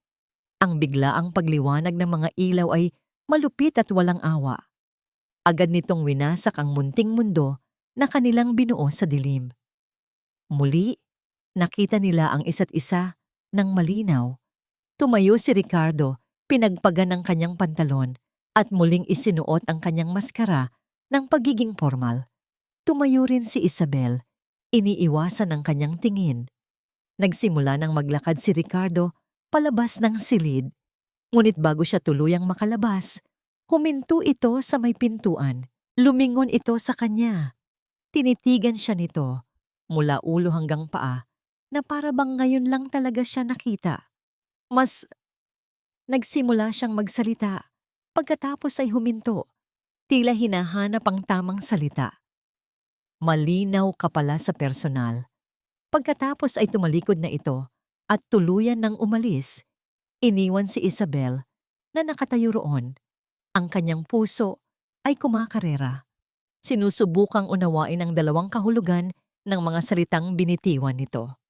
Ang biglaang pagliwanag ng mga ilaw ay malupit at walang awa. Agad nitong winasak ang munting mundo na kanilang binuo sa dilim. Muli, nakita nila ang isa't isa ng malinaw. Tumayo si Ricardo, pinagpagan ng kanyang pantalon at muling isinuot ang kanyang maskara ng pagiging formal. Tumayo rin si Isabel, iniiwasan ang kanyang tingin. Nagsimula nang maglakad si Ricardo palabas ng silid. Ngunit bago siya tuluyang makalabas, huminto ito sa may pintuan. Lumingon ito sa kanya. Tinitigan siya nito, mula ulo hanggang paa, na para bang ngayon lang talaga siya nakita. Nagsimula siyang magsalita. Pagkatapos ay huminto. Tila hinahanap ang tamang salita. Malinaw ka pala sa personal. Pagkatapos ay tumalikod na ito at tuluyan ng umalis. Iniwan si Isabel na nakatayo roon. Ang kanyang puso ay kumakarera. Sinusubukang unawain ang dalawang kahulugan ng mga salitang binitiwan nito.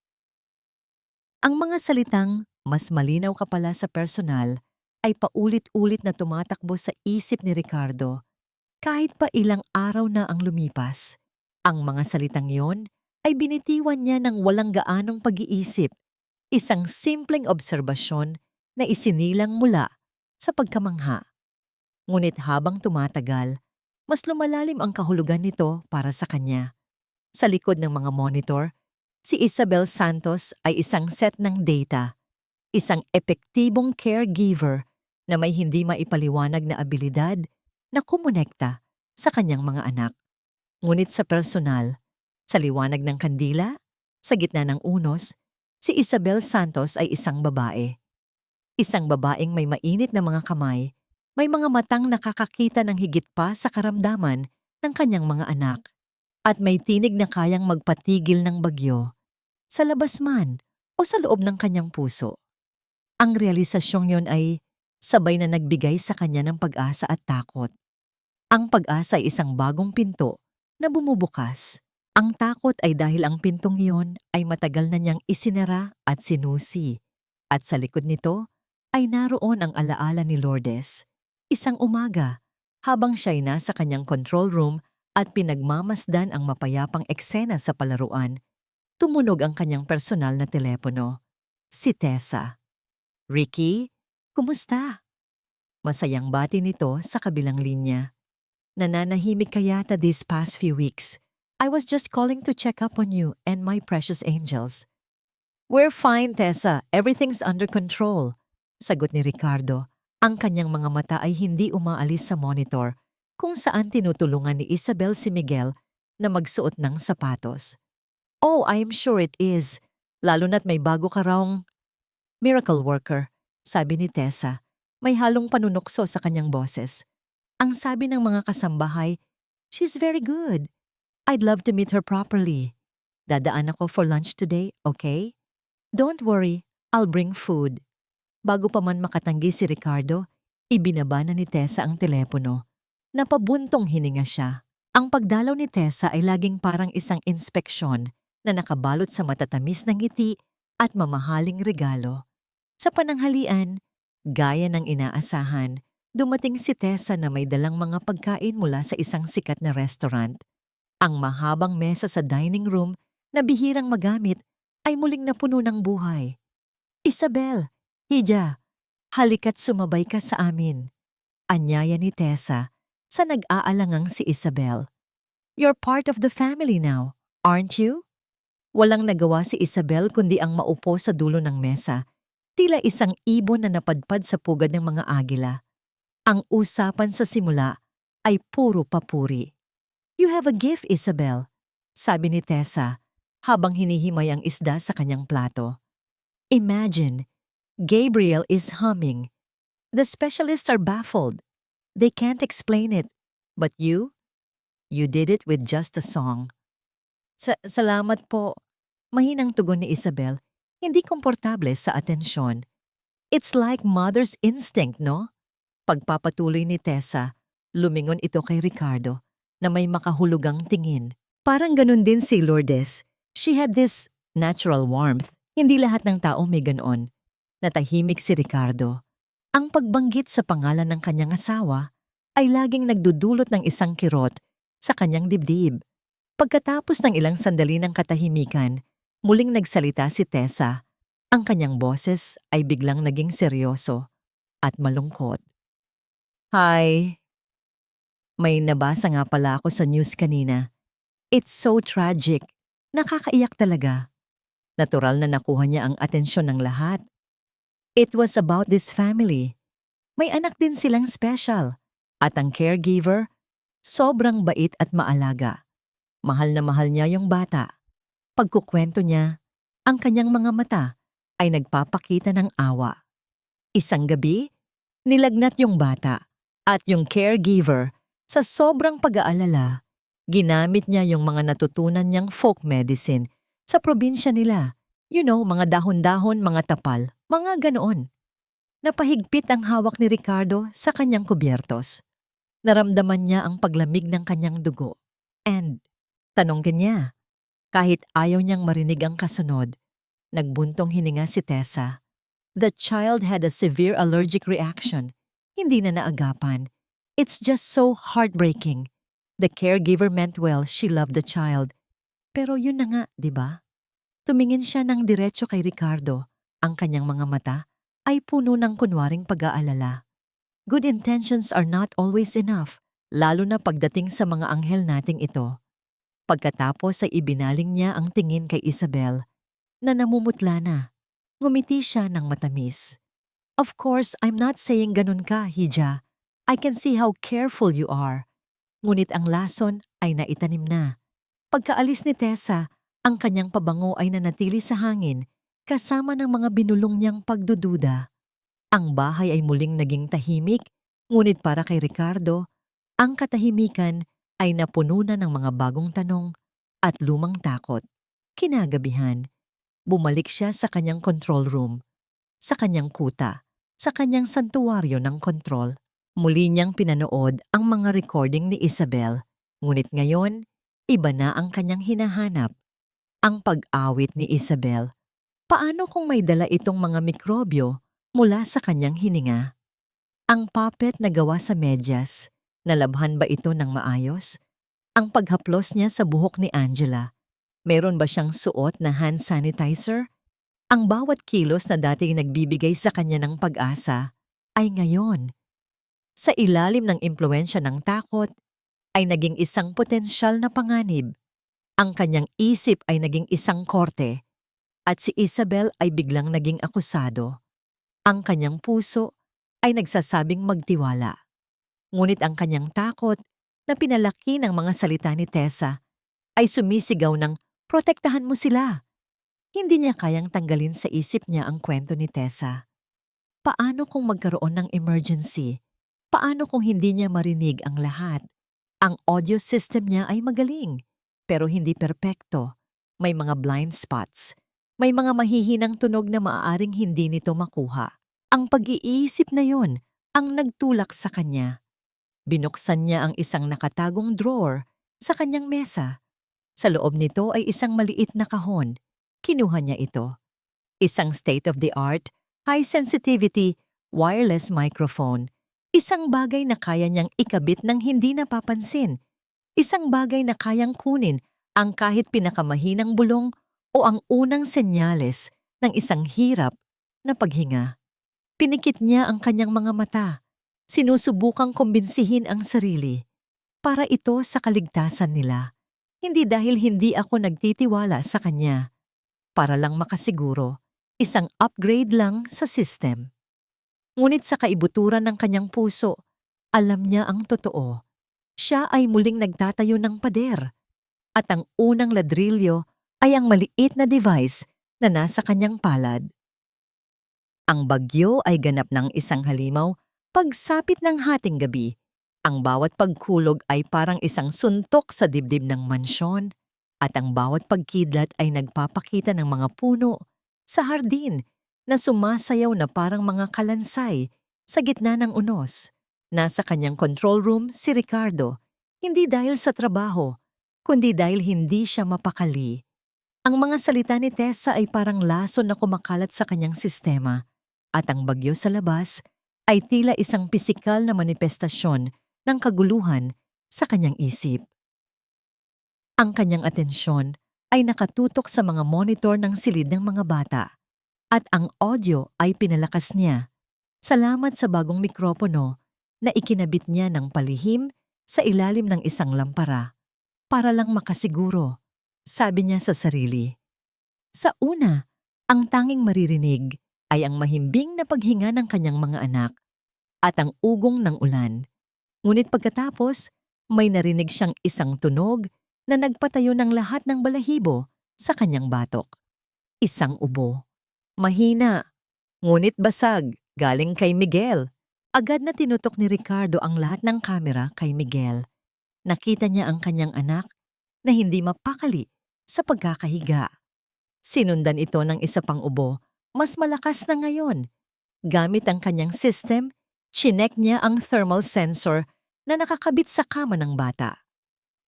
Ang mga salitang mas malinaw ka pala sa personal ay paulit-ulit na tumatakbo sa isip ni Ricardo kahit pa ilang araw na ang lumipas. Ang mga salitang yon ay binitiwan niya ng walang gaanong pag-iisip, isang simpleng obserbasyon na isinilang mula sa pagkamangha. Ngunit habang tumatagal, mas lumalalim ang kahulugan nito para sa kanya. Sa likod ng mga monitor, si Isabel Santos ay isang set ng data, isang epektibong caregiver na may hindi maipaliwanag na abilidad na kumonekta sa kanyang mga anak. Ngunit sa personal, sa liwanag ng kandila, sa gitna ng unos, si Isabel Santos ay isang babae. Isang babaeng may mainit na mga kamay, may mga matang nakakakita ng higit pa sa karamdaman ng kanyang mga anak, at may tinig na kayang magpatigil ng bagyo, sa labas man o sa loob ng kanyang puso. Ang realisasyong yon ay sabay na nagbigay sa kanya ng pag-asa at takot. Ang pag-asa ay isang bagong pinto na bumubukas. Ang takot ay dahil ang pintong iyon ay matagal na niyang isinara at sinusi. At sa likod nito ay naroon ang alaala ni Lourdes. Isang umaga, habang siya'y nasa kanyang control room at pinagmamasdan ang mapayapang eksena sa palaruan, tumunog ang kanyang personal na telepono. Si Tessa. "Ricky, kumusta?" Masayang bati nito sa kabilang linya. "Nananahimik ka yata these past few weeks. I was just calling to check up on you and my precious angels." "We're fine, Tessa. Everything's under control," sagot ni Ricardo. Ang kanyang mga mata ay hindi umaalis sa monitor kung saan tinutulungan ni Isabel si Miguel na magsuot ng sapatos. "Oh, I'm sure it is. Lalo na't may bago ka rawng miracle worker," sabi ni Tessa. May halong panunokso sa kanyang boses. Ang sabi ng mga kasambahay, "She's very good. I'd love to meet her properly. Dadaan ako for lunch today, okay? Don't worry, I'll bring food." Bago pa man makatanggi si Ricardo, ibinaba na ni Tessa ang telepono. Napabuntong hininga siya. Ang pagdalaw ni Tessa ay laging parang isang inspeksyon na nakabalot sa matatamis ng ngiti at mamahaling regalo. Sa pananghalian, gaya ng inaasahan, dumating si Tessa na may dalang mga pagkain mula sa isang sikat na restaurant. Ang mahabang mesa sa dining room na bihirang magamit ay muling napuno ng buhay. "Isabel, Hija, halika't sumabay ka sa amin," anyaya ni Tessa sa nag-aalangang si Isabel. "You're part of the family now, aren't you?" Walang nagawa si Isabel kundi ang maupo sa dulo ng mesa, tila isang ibon na napadpad sa pugad ng mga agila. Ang usapan sa simula ay puro papuri. "You have a gift, Isabel," sabi ni Tessa habang hinihimay ang isda sa kanyang plato. "Imagine, Gabriel is humming. The specialists are baffled. They can't explain it. But you did it with just a song." Salamat po." Mahinang tugon ni Isabel, hindi komportable sa atensyon. "It's like mother's instinct, no?" Pagpapatuloy ni Tessa, lumingon ito kay Ricardo na may makahulugang tingin. Parang ganun din si Lourdes. She had this natural warmth. Hindi lahat ng tao may ganoon. Natahimik si Ricardo. Ang pagbanggit sa pangalan ng kanyang asawa ay laging nagdudulot ng isang kirot sa kanyang dibdib. Pagkatapos ng ilang sandali ng katahimikan, muling nagsalita si Tessa. Ang kanyang boses ay biglang naging seryoso at malungkot. "Hi. May nabasa nga pala ako sa news kanina. It's so tragic. Nakakaiyak talaga." Natural na nakuha niya ang atensyon ng lahat. It was about this family. May anak din silang special. At ang caregiver, sobrang bait at maalaga. Mahal na mahal niya yung bata. Pagkukwento niya, ang kanyang mga mata ay nagpapakita ng awa. Isang gabi, nilagnat yung bata at yung caregiver, sa sobrang pag-aalala, ginamit niya yung mga natutunan niyang folk medicine sa probinsya nila. You know, mga dahon-dahon, mga tapal, mga ganoon. Napahigpit ang hawak ni Ricardo sa kanyang kubyertos. Naramdaman niya ang paglamig ng kanyang dugo. And, tanong din niya, kahit ayaw niyang marinig ang kasunod, nagbuntong hininga si Tessa. The child had a severe allergic reaction. Hindi na naagapan. It's just so heartbreaking. The caregiver meant well, she loved the child. Pero yun na nga, di ba? Tumingin siya ng diretso kay Ricardo. Ang kanyang mga mata ay puno ng kunwaring pag-aalala. Good intentions are not always enough, lalo na pagdating sa mga anghel nating ito. Pagkatapos ay ibinaling niya ang tingin kay Isabel, na namumutla na. Ngumiti siya ng matamis. "Of course, I'm not saying ganun ka, Hija. I can see how careful you are." Ngunit ang lason ay naitanim na. Pagkaalis ni Tessa, ang kanyang pabango ay nanatili sa hangin kasama ng mga binulong niyang pagdududa. Ang bahay ay muling naging tahimik, ngunit para kay Ricardo, ang katahimikan ay napuno na ng mga bagong tanong at lumang takot. Kinagabihan, bumalik siya sa kanyang control room, sa kanyang kuta, sa kanyang santuwaryo ng kontrol. Muli niyang pinanood ang mga recording ni Isabel, ngunit ngayon, iba na ang kanyang hinahanap. Ang pag-awit ni Isabel. Paano kung may dala itong mga mikrobyo mula sa kanyang hininga? Ang puppet na gawa sa medyas, nalabhan ba ito ng maayos? Ang paghaplos niya sa buhok ni Angela, meron ba siyang suot na hand sanitizer? Ang bawat kilos na dati nagbibigay sa kanya ng pag-asa ay ngayon, sa ilalim ng impluwensya ng takot, ay naging isang potensyal na panganib. Ang kanyang isip ay naging isang korte at si Isabel ay biglang naging akusado. Ang kanyang puso ay nagsasabing magtiwala. Ngunit ang kanyang takot na pinalaki ng mga salita ni Tessa ay sumisigaw ng protektahan mo sila. Hindi niya kayang tanggalin sa isip niya ang kwento ni Tessa. Paano kung magkaroon ng emergency? Paano kung hindi niya marinig ang lahat? Ang audio system niya ay magaling, pero hindi perpekto. May mga blind spots. May mga mahihinang tunog na maaaring hindi nito makuha. Ang pag-iisip na yon ang nagtulak sa kanya. Binuksan niya ang isang nakatagong drawer sa kanyang mesa. Sa loob nito ay isang maliit na kahon. Kinuha niya ito. Isang state-of-the-art, high-sensitivity, wireless microphone. Isang bagay na kaya niyang ikabit ng hindi napapansin. Isang bagay na kayang kunin ang kahit pinakamahinang bulong o ang unang senyales ng isang hirap na paghinga. Pinikit niya ang kanyang mga mata. Sinusubukang kumbinsihin ang sarili. Para ito sa kaligtasan nila. Hindi dahil hindi ako nagtitiwala sa kanya. Para lang makasiguro, isang upgrade lang sa system. Ngunit sa kaibuturan ng kanyang puso, alam niya ang totoo. Siya ay muling nagtatayo ng pader. At ang unang ladrilyo ay ang maliit na device na nasa kanyang palad. Ang bagyo ay ganap ng isang halimaw pagsapit ng hating gabi. Ang bawat pagkulog ay parang isang suntok sa dibdib ng mansyon at ang bawat pagkidlat ay nagpapakita ng mga puno sa hardin na sumasayaw na parang mga kalansay sa gitna ng unos. Nasa kanyang control room si Ricardo, hindi dahil sa trabaho, kundi dahil hindi siya mapakali. Ang mga salita ni Tessa ay parang laso na kumakalat sa kanyang sistema at ang bagyo sa labas ay tila isang pisikal na manifestasyon ng kaguluhan sa kanyang isip. Ang kanyang atensyon ay nakatutok sa mga monitor ng silid ng mga bata at ang audio ay pinalakas niya. Salamat sa bagong mikropono na ikinabit niya ng palihim sa ilalim ng isang lampara para lang makasiguro, sabi niya sa sarili. Sa una, ang tanging maririnig ay ang mahimbing na paghinga ng kanyang mga anak at ang ugong ng ulan. Ngunit pagkatapos, may narinig siyang isang tunog na nagpatayo ng lahat ng balahibo sa kanyang batok. Isang ubo. Mahina, ngunit basag, galing kay Miguel. Agad na tinutok ni Ricardo ang lahat ng kamera kay Miguel. Nakita niya ang kanyang anak na hindi mapakali sa pagkakahiga. Sinundan ito ng isa pang ubo, mas malakas na ngayon. Gamit ang kanyang system, chinek niya ang thermal sensor na nakakabit sa kama ng bata.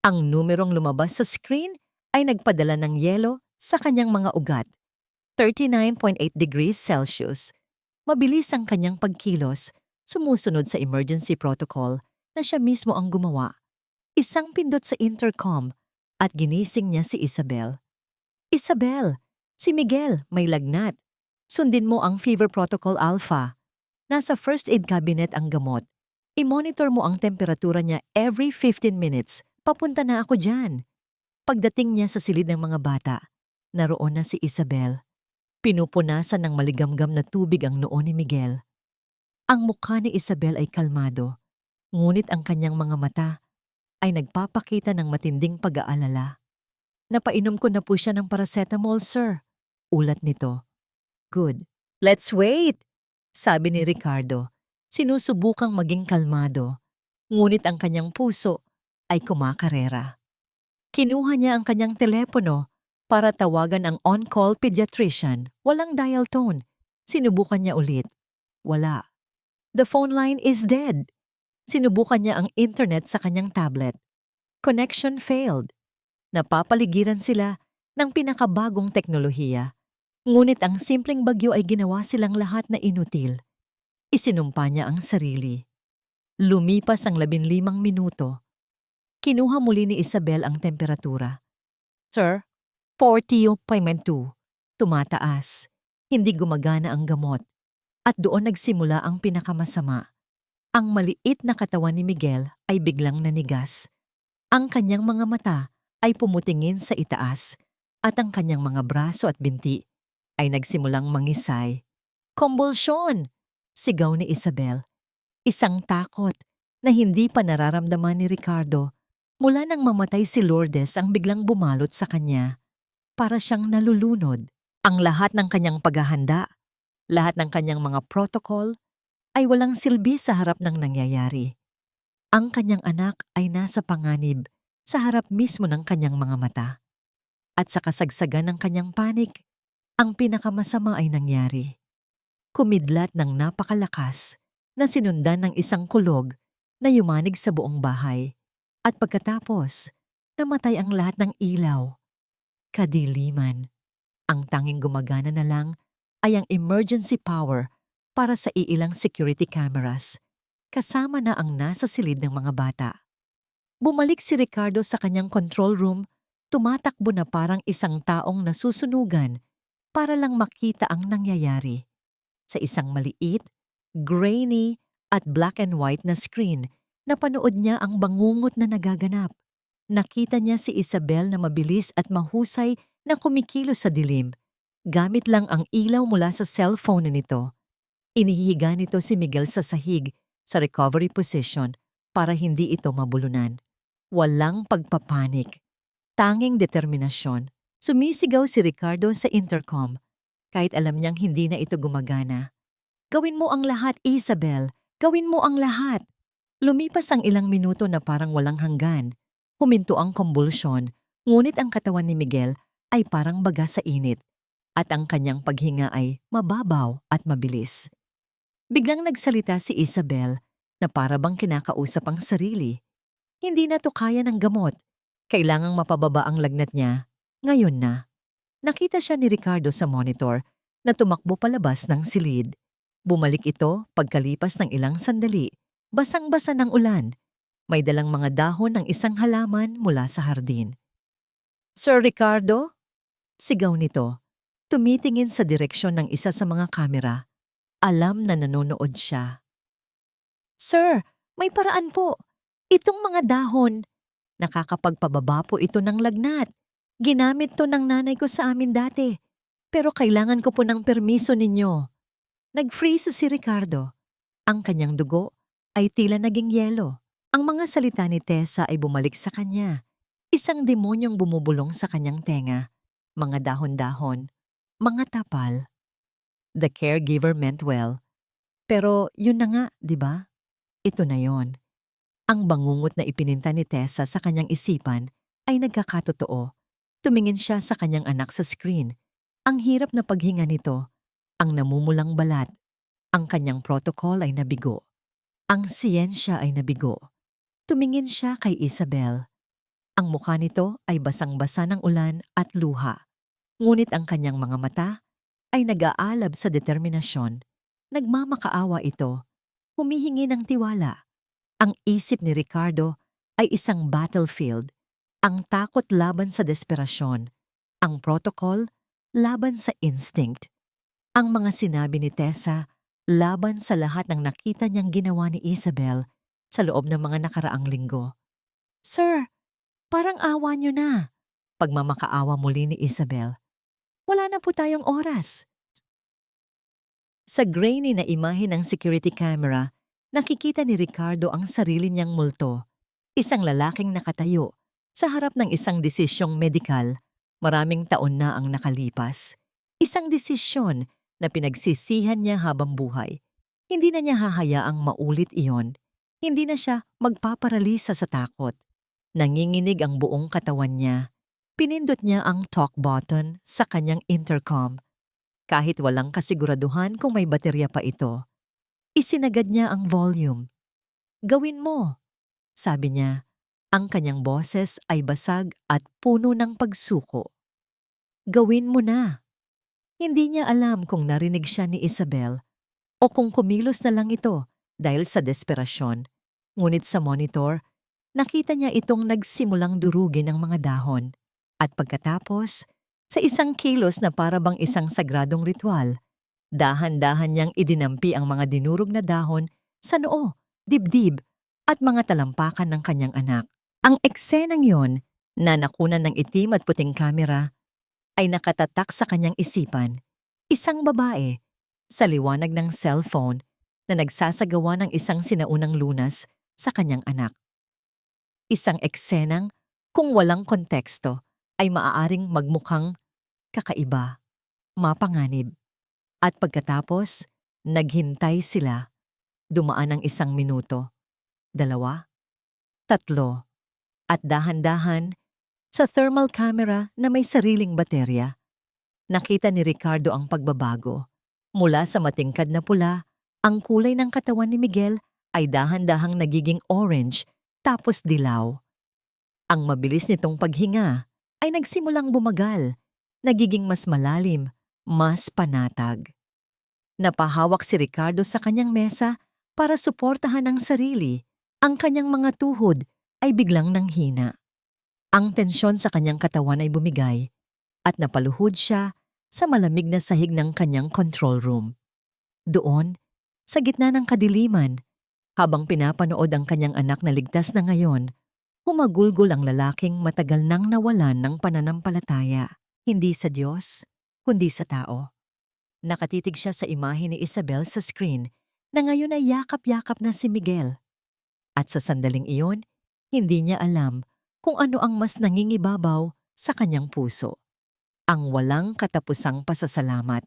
Ang numerong lumabas sa screen ay nagpadala ng yelo sa kanyang mga ugat. 39.8 degrees Celsius. Mabilis ang kanyang pagkilos, sumusunod sa emergency protocol na siya mismo ang gumawa. Isang pindot sa intercom at ginising niya si Isabel. Isabel, si Miguel may lagnat. Sundin mo ang fever protocol alpha. Nasa first aid cabinet ang gamot. I-monitor mo ang temperatura niya every 15 minutes. Papunta na ako dyan. Pagdating niya sa silid ng mga bata, naroon na si Isabel. Pinupunasan ng maligamgam na tubig ang noo ni Miguel. Ang mukha ni Isabel ay kalmado, ngunit ang kanyang mga mata ay nagpapakita ng matinding pag-aalala. Napainom ko na po siya ng paracetamol, sir. Ulat nito. Good. Let's wait, sabi ni Ricardo. Sinusubukang maging kalmado, ngunit ang kanyang puso ay kumakarera. Kinuha niya ang kanyang telepono para tawagan ang on-call pediatrician. Walang dial tone. Sinubukan niya ulit. Wala. The phone line is dead. Sinubukan niya ang internet sa kanyang tablet. Connection failed. Napapaligiran sila ng pinakabagong teknolohiya. Ngunit ang simpleng bagyo ay ginawa silang lahat na inutil. Isinumpa niya ang sarili. Lumipas ang 15 minuto. Kinuha muli ni Isabel ang temperatura. Sir, 40.2. Tumataas. Hindi gumagana ang gamot. At doon nagsimula ang pinakamasama. Ang maliit na katawan ni Miguel ay biglang nanigas. Ang kanyang mga mata ay pumutingin sa itaas at ang kanyang mga braso at binti ay nagsimulang mangisay. Convulsion! Sigaw ni Isabel. Isang takot na hindi pa nararamdaman ni Ricardo mula nang mamatay si Lourdes ang biglang bumalot sa kanya. Para siyang nalulunod. Ang lahat ng kanyang paghahanda, lahat ng kanyang mga protocol ay walang silbi sa harap ng nangyayari. Ang kanyang anak ay nasa panganib sa harap mismo ng kanyang mga mata. At sa kasagsagan ng kanyang panik, ang pinakamasama ay nangyari. Kumidlat ng napakalakas na sinundan ng isang kulog na yumanig sa buong bahay. At pagkatapos, namatay ang lahat ng ilaw. Kadiliman. Ang tanging gumagana na lang ay ang emergency power para sa iilang security cameras, kasama na ang nasa silid ng mga bata. Bumalik si Ricardo sa kanyang control room, tumatakbo na parang isang taong nasusunugan para lang makita ang nangyayari. Sa isang maliit, grainy at black and white na screen, napanood niya ang bangungot na nagaganap. Nakita niya si Isabel na mabilis at mahusay na kumikilos sa dilim, gamit lang ang ilaw mula sa cellphone nito. Inihiga nito si Miguel sa sahig, sa recovery position, para hindi ito mabulunan. Walang pagpapanik. Tanging determinasyon. Sumisigaw si Ricardo sa intercom, kahit alam niyang hindi na ito gumagana. Gawin mo ang lahat, Isabel. Gawin mo ang lahat. Lumipas ang ilang minuto na parang walang hanggan. Huminto ang convulsion, ngunit ang katawan ni Miguel ay parang baga sa init at ang kanyang paghinga ay mababaw at mabilis. Biglang nagsalita si Isabel na para bang kinakausap ang sarili. Hindi na to kaya ng gamot. Kailangang mapababa ang lagnat niya. Ngayon na. Nakita siya ni Ricardo sa monitor na tumakbo palabas ng silid. Bumalik ito pagkalipas ng ilang sandali. Basang-basa ng ulan. May dalang mga dahon ng isang halaman mula sa hardin. Sir Ricardo? Sigaw nito. Tumitingin sa direksyon ng isa sa mga kamera. Alam na nanonood siya. Sir, may paraan po. Itong mga dahon. Nakakapagpababa po ito ng lagnat. Ginamit to ng nanay ko sa amin dati. Pero kailangan ko po ng permiso ninyo. Nag-freeze si Ricardo. Ang kanyang dugo ay tila naging yelo. Ang mga salita ni Tessa ay bumalik sa kanya. Isang demonyong bumubulong sa kanyang tenga. Mga dahon-dahon. Mga tapal. The caregiver meant well. Pero yun na nga, di ba? Ito na yon. Ang bangungot na ipininta ni Tessa sa kanyang isipan ay nagkakatotoo. Tumingin siya sa kanyang anak sa screen. Ang hirap na paghinga nito. Ang namumulang balat. Ang kanyang protocol ay nabigo. Ang siyensya ay nabigo. Tumingin siya kay Isabel. Ang mukha nito ay basang-basa ng ulan at luha. Ngunit ang kanyang mga mata ay nag-aalab sa determinasyon. Nagmamakaawa ito. Humihingi ng tiwala. Ang isip ni Ricardo ay isang battlefield. Ang takot laban sa desperasyon. Ang protocol laban sa instinct. Ang mga sinabi ni Tessa laban sa lahat ng nakita niyang ginawa ni Isabel sa loob ng mga nakaraang linggo. Sir, parang awa niyo na. Pagmamakaawa muli ni Isabel. Wala na po tayong oras. Sa grainy na imahe ng security camera, nakikita ni Ricardo ang sarili niyang multo. Isang lalaking nakatayo sa harap ng isang desisyong medikal. Maraming taon na ang nakalipas. Isang desisyon na pinagsisihan niya habang buhay. Hindi na niya hahayaang maulit iyon. Hindi na siya magpaparalisa sa takot. Nanginginig ang buong katawan niya. Pinindot niya ang talk button sa kanyang intercom. Kahit walang kasiguraduhan kung may baterya pa ito. Isinagad niya ang volume. Gawin mo, sabi niya. Ang kanyang boses ay basag at puno ng pagsuko. Gawin mo na. Hindi niya alam kung narinig siya ni Isabel o kung kumilos na lang ito dahil sa desperasyon. Ngunit sa monitor, nakita niya itong nagsimulang durugin ng mga dahon. At pagkatapos, sa isang kilos na para bang isang sagradong ritual, dahan-dahan niyang idinampi ang mga dinurog na dahon sa noo, dibdib, at mga talampakan ng kanyang anak. Ang eksenang yon, na nakunan ng itim at puting kamera, ay nakatatak sa kanyang isipan. Isang babae, sa liwanag ng cellphone, na nagsasagawa ng isang sinaunang lunas sa kanyang anak. Isang eksenang, kung walang konteksto, ay maaaring magmukhang kakaiba, mapanganib. At pagkatapos, naghintay sila. Dumaan ang 1 minuto, 2, 3, at dahan-dahan, sa thermal camera na may sariling baterya, nakita ni Ricardo ang pagbabago. Mula sa matingkad na pula, ang kulay ng katawan ni Miguel ay dahan-dahang nagiging orange tapos dilaw. Ang mabilis nitong paghinga ay nagsimulang bumagal, nagiging mas malalim mas panatag. Napahawak si Ricardo sa kanyang mesa para suportahan ang sarili. Ang kanyang mga tuhod ay biglang nanghina. Ang tensyon sa kanyang katawan ay bumigay at napaluhod siya sa malamig na sahig ng kanyang control room. Doon, sa gitna ng kadiliman, habang pinapanood ang kanyang anak na ligtas na ngayon, humagulgol ang lalaking matagal nang nawalan ng pananampalataya, hindi sa Diyos, kundi sa tao. Nakatitig siya sa imahe ni Isabel sa screen na ngayon ay yakap-yakap na si Miguel. At sa sandaling iyon, hindi niya alam kung ano ang mas nangingibabaw sa kanyang puso. Ang walang katapusang pasasalamat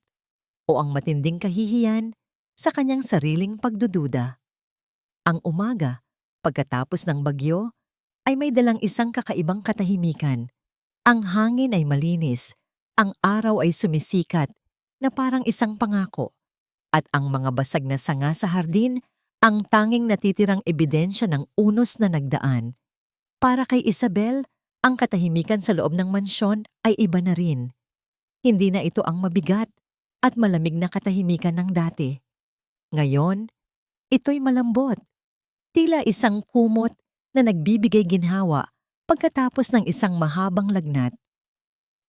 o ang matinding kahihiyan sa kanyang sariling pagdududa. Ang umaga, pagkatapos ng bagyo, ay may dalang isang kakaibang katahimikan. Ang hangin ay malinis, ang araw ay sumisikat na parang isang pangako, at ang mga basag na sanga sa hardin ang tanging natitirang ebidensya ng unos na nagdaan. Para kay Isabel, ang katahimikan sa loob ng mansyon ay iba na rin. Hindi na ito ang mabigat at malamig na katahimikan ng dati. Ngayon, ito'y malambot. Tila isang kumot na nagbibigay ginhawa pagkatapos ng isang mahabang lagnat.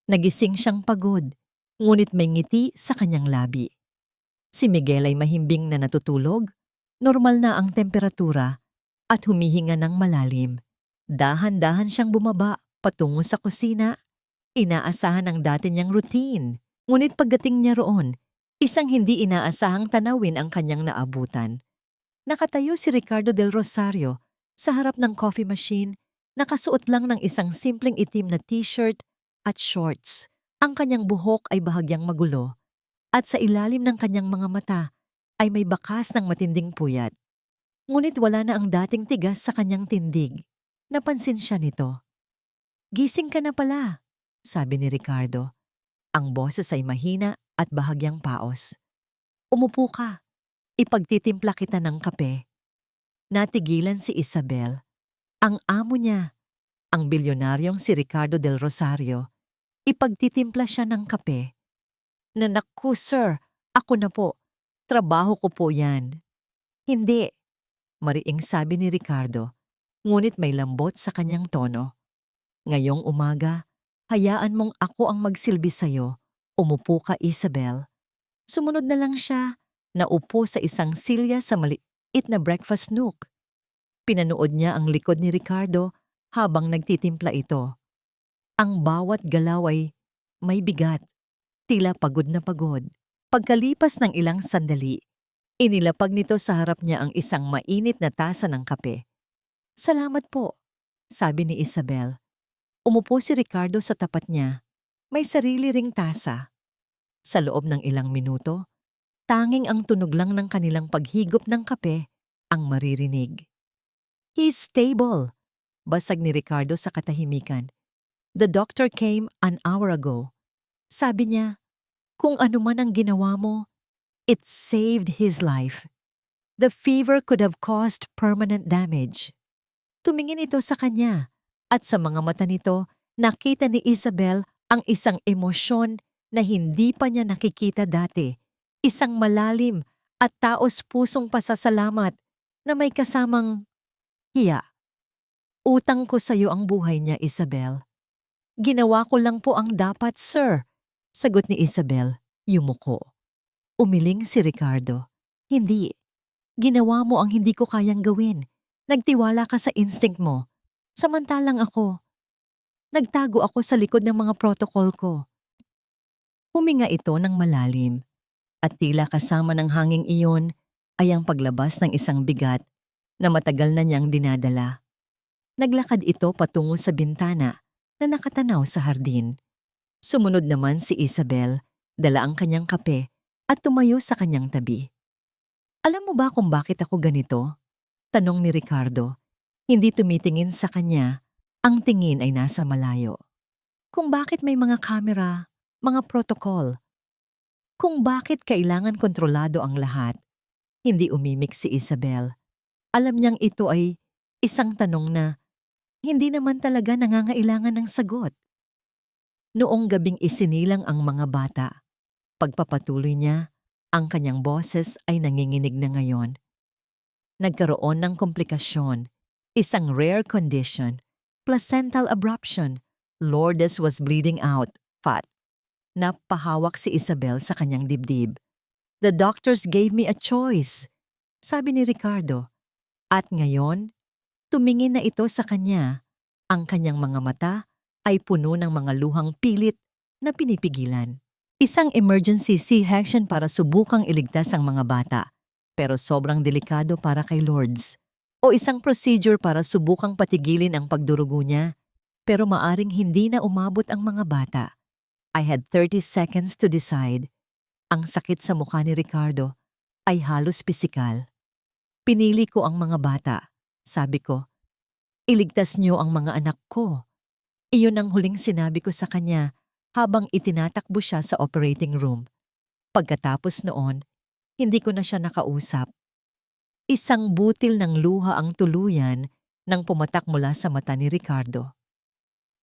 Nagising siyang pagod, ngunit may ngiti sa kanyang labi. Si Miguel ay mahimbing na natutulog, normal na ang temperatura, at humihinga ng malalim. Dahan-dahan siyang bumaba patungo sa kusina. Inaasahan ang dati niyang routine. Ngunit pagdating niya roon, isang hindi inaasahang tanawin ang kanyang naabutan. Nakatayo si Ricardo del Rosario sa harap ng coffee machine, nakasuot lang ng isang simpleng itim na t-shirt at shorts. Ang kanyang buhok ay bahagyang magulo, at sa ilalim ng kanyang mga mata ay may bakas ng matinding puyat. Ngunit wala na ang dating tigas sa kanyang tindig. Napansin siya nito. "Gising ka na pala," sabi ni Ricardo. Ang boses ay mahina at bahagyang paos. "Umupo ka. Ipagtitimpla kita ng kape." Natigilan si Isabel. Ang amo niya, ang bilyonaryong si Ricardo del Rosario, ipagtitimpla siya ng kape. "Naku, sir, ako na po. Trabaho ko po yan." "Hindi," mariing sabi ni Ricardo, ngunit may lambot sa kanyang tono. "Ngayong umaga, hayaan mong ako ang magsilbi sa'yo. Umupo ka, Isabel." Sumunod na lang siya, naupo sa isang silya sa maliit na breakfast nook. Pinanood niya ang likod ni Ricardo habang nagtitimpla ito. Ang bawat galaw ay may bigat, tila pagod na pagod. Pagkalipas ng ilang sandali, inilapag nito sa harap niya ang isang mainit na tasa ng kape. "Salamat po," sabi ni Isabel. Umupo si Ricardo sa tapat niya. May sarili ring tasa. Sa loob ng ilang minuto, tanging ang tunog lang ng kanilang paghigop ng kape ang maririnig. "He's stable," basag ni Ricardo sa katahimikan. "The doctor came an hour ago. Sabi niya, kung ano man ang ginawa mo, it saved his life. The fever could have caused permanent damage." Tumingin ito sa kanya, at sa mga mata nito, nakita ni Isabel ang isang emosyon na hindi pa niya nakikita dati. Isang malalim at taos-pusong pasasalamat na may kasamang hiya. "Utang ko sa iyo ang buhay niya, Isabel." "Ginawa ko lang po ang dapat, sir," sagot ni Isabel, yumuko. Umiling si Ricardo. "Hindi. Ginawa mo ang hindi ko kayang gawin. Nagtiwala ka sa instinct mo. Samantalang ako, nagtago ako sa likod ng mga protocol ko." Huminga ito ng malalim, at tila kasama ng hanging iyon ay ang paglabas ng isang bigat na matagal na niyang dinadala. Naglakad ito patungo sa bintana na nakatanaw sa hardin. Sumunod naman si Isabel, dala ang kanyang kape at tumayo sa kanyang tabi. "Alam mo ba kung bakit ako ganito?" tanong ni Ricardo. Hindi tumitingin sa kanya, ang tingin ay nasa malayo. "Kung bakit may mga kamera, mga protocol. Kung bakit kailangan kontrolado ang lahat." Hindi umimik si Isabel. Alam niyang ito ay isang tanong na hindi naman talaga nangangailangan ng sagot. Noong gabing isinilang ang mga bata, Pagpapatuloy niya, ang kanyang boses ay nanginginig na ngayon. Nagkaroon ng komplikasyon, isang rare condition, placental abruption. Lourdes was bleeding out, fat. Napahawak si Isabel sa kanyang dibdib. The doctors gave me a choice, sabi ni Ricardo. At ngayon, tumingin na ito sa kanya. Ang kanyang mga mata ay puno ng mga luhang pilit na pinipigilan. Isang emergency C-section para subukang iligtas ang mga bata, pero sobrang delikado para kay Lourdes. O isang procedure para subukang patigilin ang pagdurugo niya, pero maaring hindi na umabot ang mga bata. I had 30 seconds to decide. Ang sakit sa mukha ni Ricardo ay halos pisikal. Pinili ko ang mga bata. Sabi ko, iligtas niyo ang mga anak ko. Iyon ang huling sinabi ko sa kanya habang itinatakbo siya sa operating room. Pagkatapos noon, hindi ko na siya nakausap. Isang butil ng luha ang tuluyan nang pumatak mula sa mata ni Ricardo.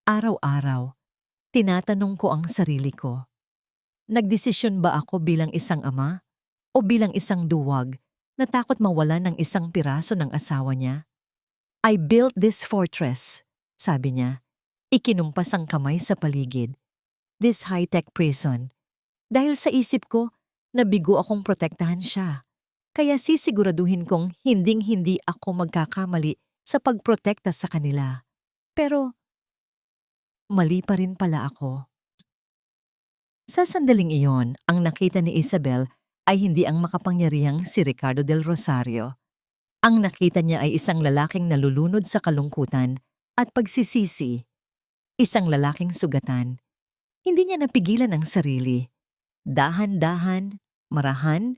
Araw-araw, tinatanong ko ang sarili ko. Nagdesisyon ba ako bilang isang ama o bilang isang duwag na takot mawalan ng isang piraso ng asawa niya? I built this fortress, sabi niya. Ikinumpas ang kamay sa paligid. This high-tech prison. Dahil sa isip ko, nabigo akong protektahan siya. Kaya sisiguraduhin kong hinding-hindi ako magkakamali sa pagprotekta sa kanila. Pero, mali pa rin pala ako. Sa sandaling iyon, ang nakita ni Isabel ay hindi ang makapangyarihang si Ricardo del Rosario. Ang nakita niya ay isang lalaking nalulunod sa kalungkutan at pagsisisi. Isang lalaking sugatan. Hindi niya napigilan ang sarili. Dahan-dahan, marahan,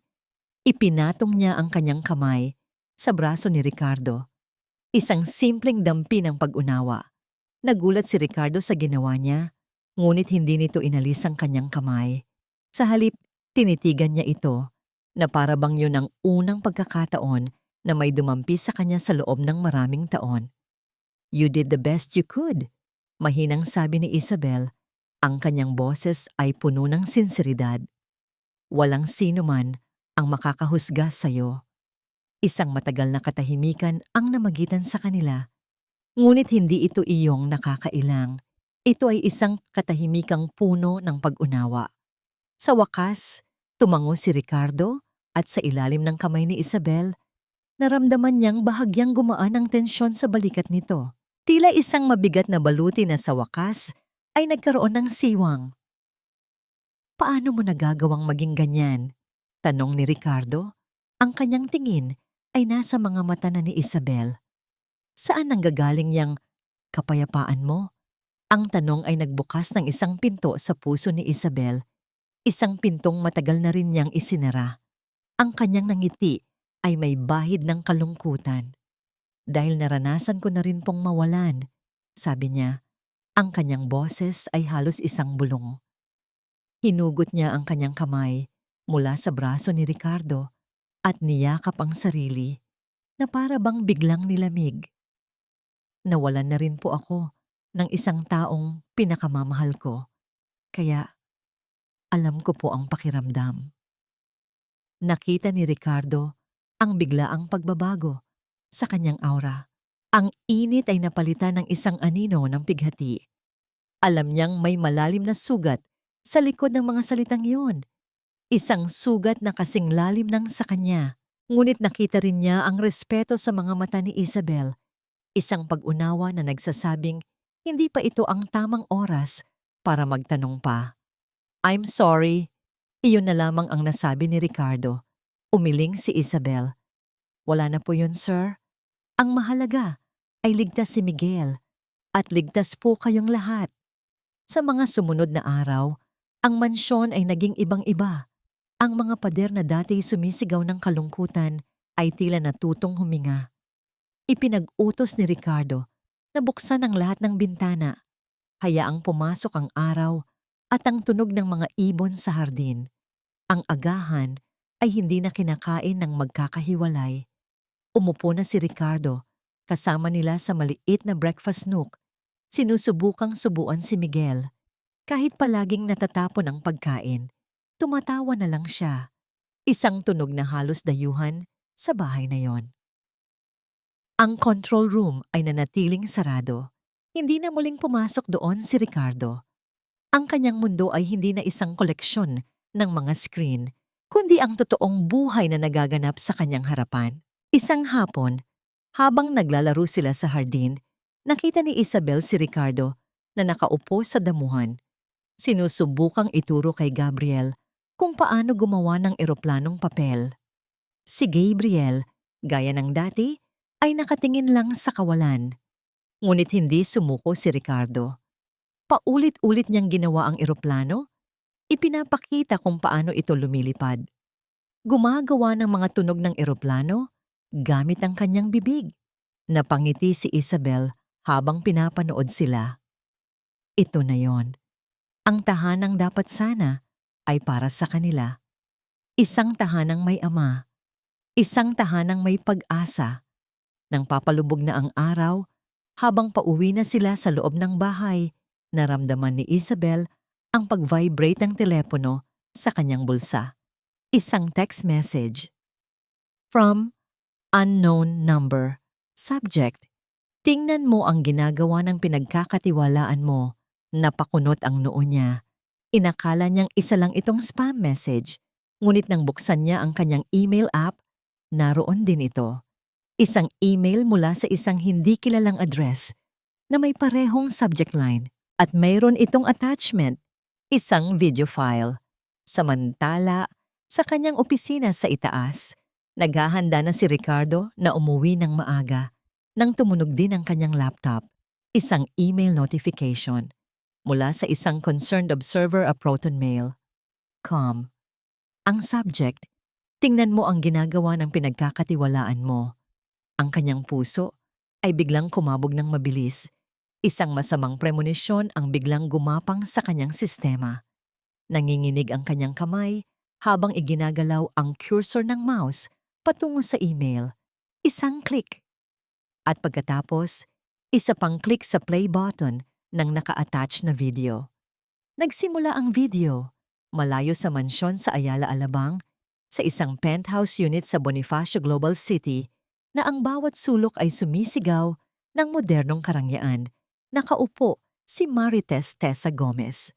ipinatong niya ang kanyang kamay sa braso ni Ricardo. Isang simpleng dampi ng pag-unawa. Nagulat si Ricardo sa ginawa niya, ngunit hindi nito inalis ang kanyang kamay. Sa halip, tinitigan niya ito na para bang yun ang unang pagkakataon na may dumampi sa kanya sa loob ng maraming taon. You did the best you could, mahinang sabi ni Isabel. Ang kanyang boses ay puno ng sinseridad. Walang sino man ang makakahusga sa'yo. Isang matagal na katahimikan ang namagitan sa kanila. Ngunit hindi ito iyong nakakailang. Ito ay isang katahimikang puno ng pag-unawa. Sa wakas, tumango si Ricardo at sa ilalim ng kamay ni Isabel, naramdaman niyang bahagyang gumaan ang tensyon sa balikat nito. Tila isang mabigat na baluti na sa wakas ay nagkaroon ng siwang. Paano mo nagagawang maging ganyan? Tanong ni Ricardo. Ang kanyang tingin ay nasa mga mata na ni Isabel. Saan nanggagaling yang kapayapaan mo? Ang tanong ay nagbukas ng isang pinto sa puso ni Isabel. Isang pintong matagal na rin niyang isinara. Ang kanyang nangiti ay may bahid ng kalungkutan. Dahil naranasan ko na rin pong mawalan, sabi niya. Ang kanyang boses ay halos isang bulong. Hinugot niya ang kanyang kamay mula sa braso ni Ricardo at niyakap ang sarili na para bang biglang nilamig. Nawalan na rin po ako ng isang taong pinakamamahal ko, kaya alam ko po ang pakiramdam. Nakita ni Ricardo ang biglaang pagbabago sa kanyang aura. Ang init ay napalitan ng isang anino ng pighati. Alam niyang may malalim na sugat sa likod ng mga salitang iyon. Isang sugat na kasing lalim ng sa kanya. Ngunit nakita rin niya ang respeto sa mga mata ni Isabel. Isang pag-unawa na nagsasabing hindi pa ito ang tamang oras para magtanong pa. I'm sorry. Iyon na lamang ang nasabi ni Ricardo. Umiling si Isabel. Wala na po yun, sir. Ang mahalaga ay ligtas si Miguel at ligtas po kayong lahat. Sa mga sumunod na araw, ang mansyon ay naging ibang-iba. Ang mga pader na dati sumisigaw ng kalungkutan ay tila natutong huminga. Ipinag-utos ni Ricardo na buksan ang lahat ng bintana. Hayaang pumasok ang araw at ang tunog ng mga ibon sa hardin. Ang agahan ay hindi na kinakain ng magkakahiwalay. Umupo na si Ricardo kasama nila sa maliit na breakfast nook. Sinusubukang subuan si Miguel kahit palaging natatapon ang pagkain. Tumatawa na lang siya. Isang tunog na halos dayuhan sa bahay na yon. Ang control room ay nanatiling sarado. Hindi na muling pumasok doon si Ricardo. Ang kanyang mundo ay hindi na isang koleksyon ng mga screen, kundi ang totoong buhay na nagaganap sa kanyang harapan. Isang hapon, habang naglalaro sila sa hardin, nakita ni Isabel si Ricardo na nakaupo sa damuhan. Sinusubukang ituro kay Gabriel kung paano gumawa ng eroplanong papel. Si Gabriel, gaya ng dati, ay nakatingin lang sa kawalan. Ngunit hindi sumuko si Ricardo. Paulit-ulit niyang ginawa ang eroplano, ipinapakita kung paano ito lumilipad. Gumagawa ng mga tunog ng eroplano gamit ang kanyang bibig. Napangiti si Isabel habang pinapanood sila. Ito na yon. Ang tahanang dapat sana ay para sa kanila. Isang tahanang may ama. Isang tahanang may pag-asa. Nang papalubog na ang araw, habang pauwi na sila sa loob ng bahay, naramdaman ni Isabel ang pag-vibrate ng telepono sa kanyang bulsa. Isang text message. From unknown number. Subject. Tingnan mo ang ginagawa ng pinagkakatiwalaan mo. Napakunot ang noo niya. Inakala niyang isa lang itong spam message. Ngunit nang buksan niya ang kanyang email app, naroon din ito. Isang email mula sa isang hindi kilalang address na may parehong subject line at mayroon itong attachment, isang video file. Samantala, sa kanyang opisina sa itaas, naghahanda na si Ricardo na umuwi ng maaga nang tumunog din ang kanyang laptop. Isang email notification mula sa isang concerned observer a Proton Mail. Com. Ang subject, tingnan mo ang ginagawa ng pinagkakatiwalaan mo. Ang kanyang puso ay biglang kumabog ng mabilis. Isang masamang premonisyon ang biglang gumapang sa kanyang sistema. Nanginginig ang kanyang kamay habang iginagalaw ang cursor ng mouse patungo sa email. Isang click. At pagkatapos, isa pang click sa play button ng naka-attach na video. Nagsimula ang video, malayo sa mansyon sa Ayala, Alabang, sa isang penthouse unit sa Bonifacio Global City, na ang bawat sulok ay sumisigaw ng modernong karangyaan. Nakaupo si Marites Tessa Gomez.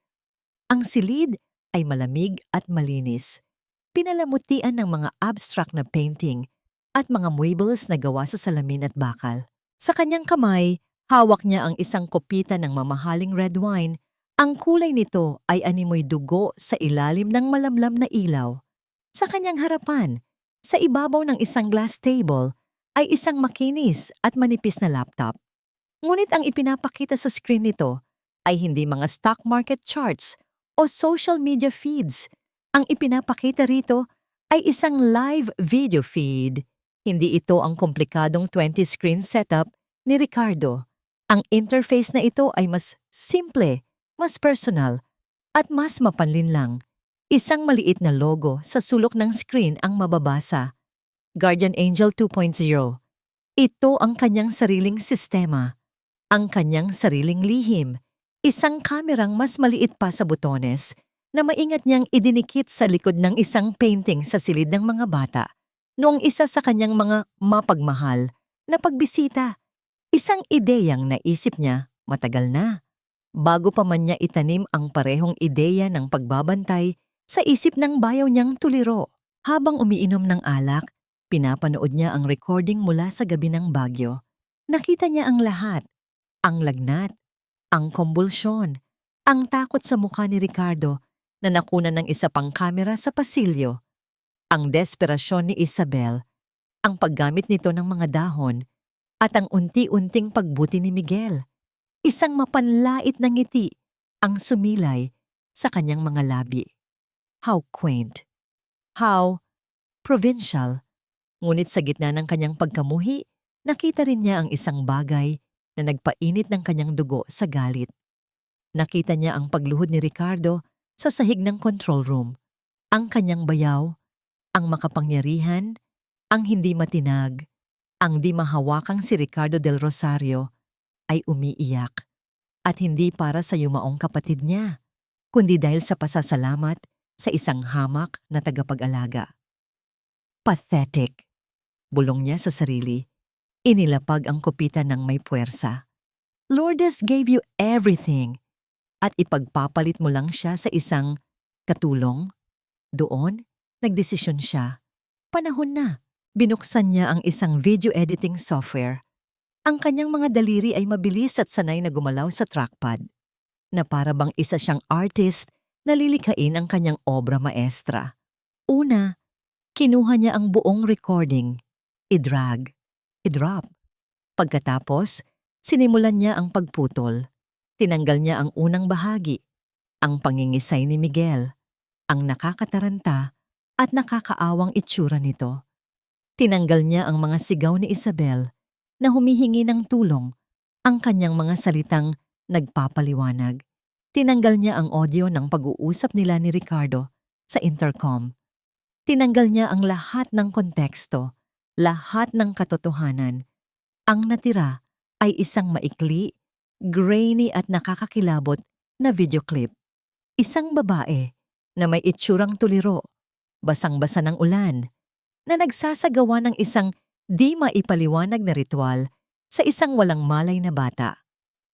Ang silid ay malamig at malinis. Pinalamutian ng mga abstract na painting at mga muebles na gawa sa salamin at bakal. Sa kanyang kamay, hawak niya ang isang kopita ng mamahaling red wine. Ang kulay nito ay animoy dugo sa ilalim ng malamlam na ilaw. Sa kanyang harapan, sa ibabaw ng isang glass table, ay isang makinis at manipis na laptop. Ngunit ang ipinapakita sa screen nito ay hindi mga stock market charts o social media feeds. Ang ipinapakita rito ay isang live video feed. Hindi ito ang komplikadong 20-screen setup ni Ricardo. Ang interface na ito ay mas simple, mas personal, at mas mapanlinlang. Isang maliit na logo sa sulok ng screen ang mababasa. Guardian Angel 2.0. Ito ang kanyang sariling sistema, ang kanyang sariling lihim, isang kamerang mas maliit pa sa butones na maingat niyang idinikit sa likod ng isang painting sa silid ng mga bata noong isa sa kanyang mga mapagmahal na pagbisita. Isang ideyang naisip niya matagal na, bago pa man niya itanim ang parehong ideya ng pagbabantay sa isip ng bayaw niyang tuliro. Habang umiinom ng alak, pinapanood niya ang recording mula sa gabi ng Baguio. Nakita niya ang lahat, ang lagnat, ang kombulsyon, ang takot sa mukha ni Ricardo na nakunan ng isa pang kamera sa pasilyo, ang desperasyon ni Isabel, ang paggamit nito ng mga dahon, at ang unti-unting pagbuti ni Miguel. Isang mapanlait na ngiti ang sumilay sa kanyang mga labi. How quaint. How provincial. Ngunit sa gitna ng kanyang pagkamuhi, nakita rin niya ang isang bagay na nagpainit ng kanyang dugo sa galit. Nakita niya ang pagluhod ni Ricardo sa sahig ng control room. Ang kanyang bayaw, ang makapangyarihan, ang hindi matinag, ang di mahawakang si Ricardo del Rosario ay umiiyak. At hindi para sa yumaong kapatid niya, kundi dahil sa pasasalamat sa isang hamak na tagapag-alaga. Pathetic, bulong niya sa sarili. Inilapag ang kupitan ng may puwersa. Lourdes gave you everything at ipagpapalit mo lang siya sa isang katulong. Doon, nagdesisyon siya. Panahon na. Binuksan niya ang isang video editing software. Ang kanyang mga daliri ay mabilis at sanay na gumalaw sa trackpad, na para bang isa siyang artist na lilikhain ang kanyang obra maestra. Una, kinuha niya ang buong recording, i-drag, i-drop. Pagkatapos, sinimulan niya ang pagputol. Tinanggal niya ang unang bahagi, ang pangingisay ni Miguel, ang nakakataranta at nakakaawang itsura nito. Tinanggal niya ang mga sigaw ni Isabel na humihingi ng tulong, ang kanyang mga salitang nagpapaliwanag. Tinanggal niya ang audio ng pag-uusap nila ni Ricardo sa intercom. Tinanggal niya ang lahat ng konteksto, lahat ng katotohanan. Ang natira ay isang maikli, grainy at nakakakilabot na videoclip. Isang babae na may itsurang tuliro, basang-basa ng ulan, na nagsasagawa ng isang di maipaliwanag na ritual sa isang walang malay na bata.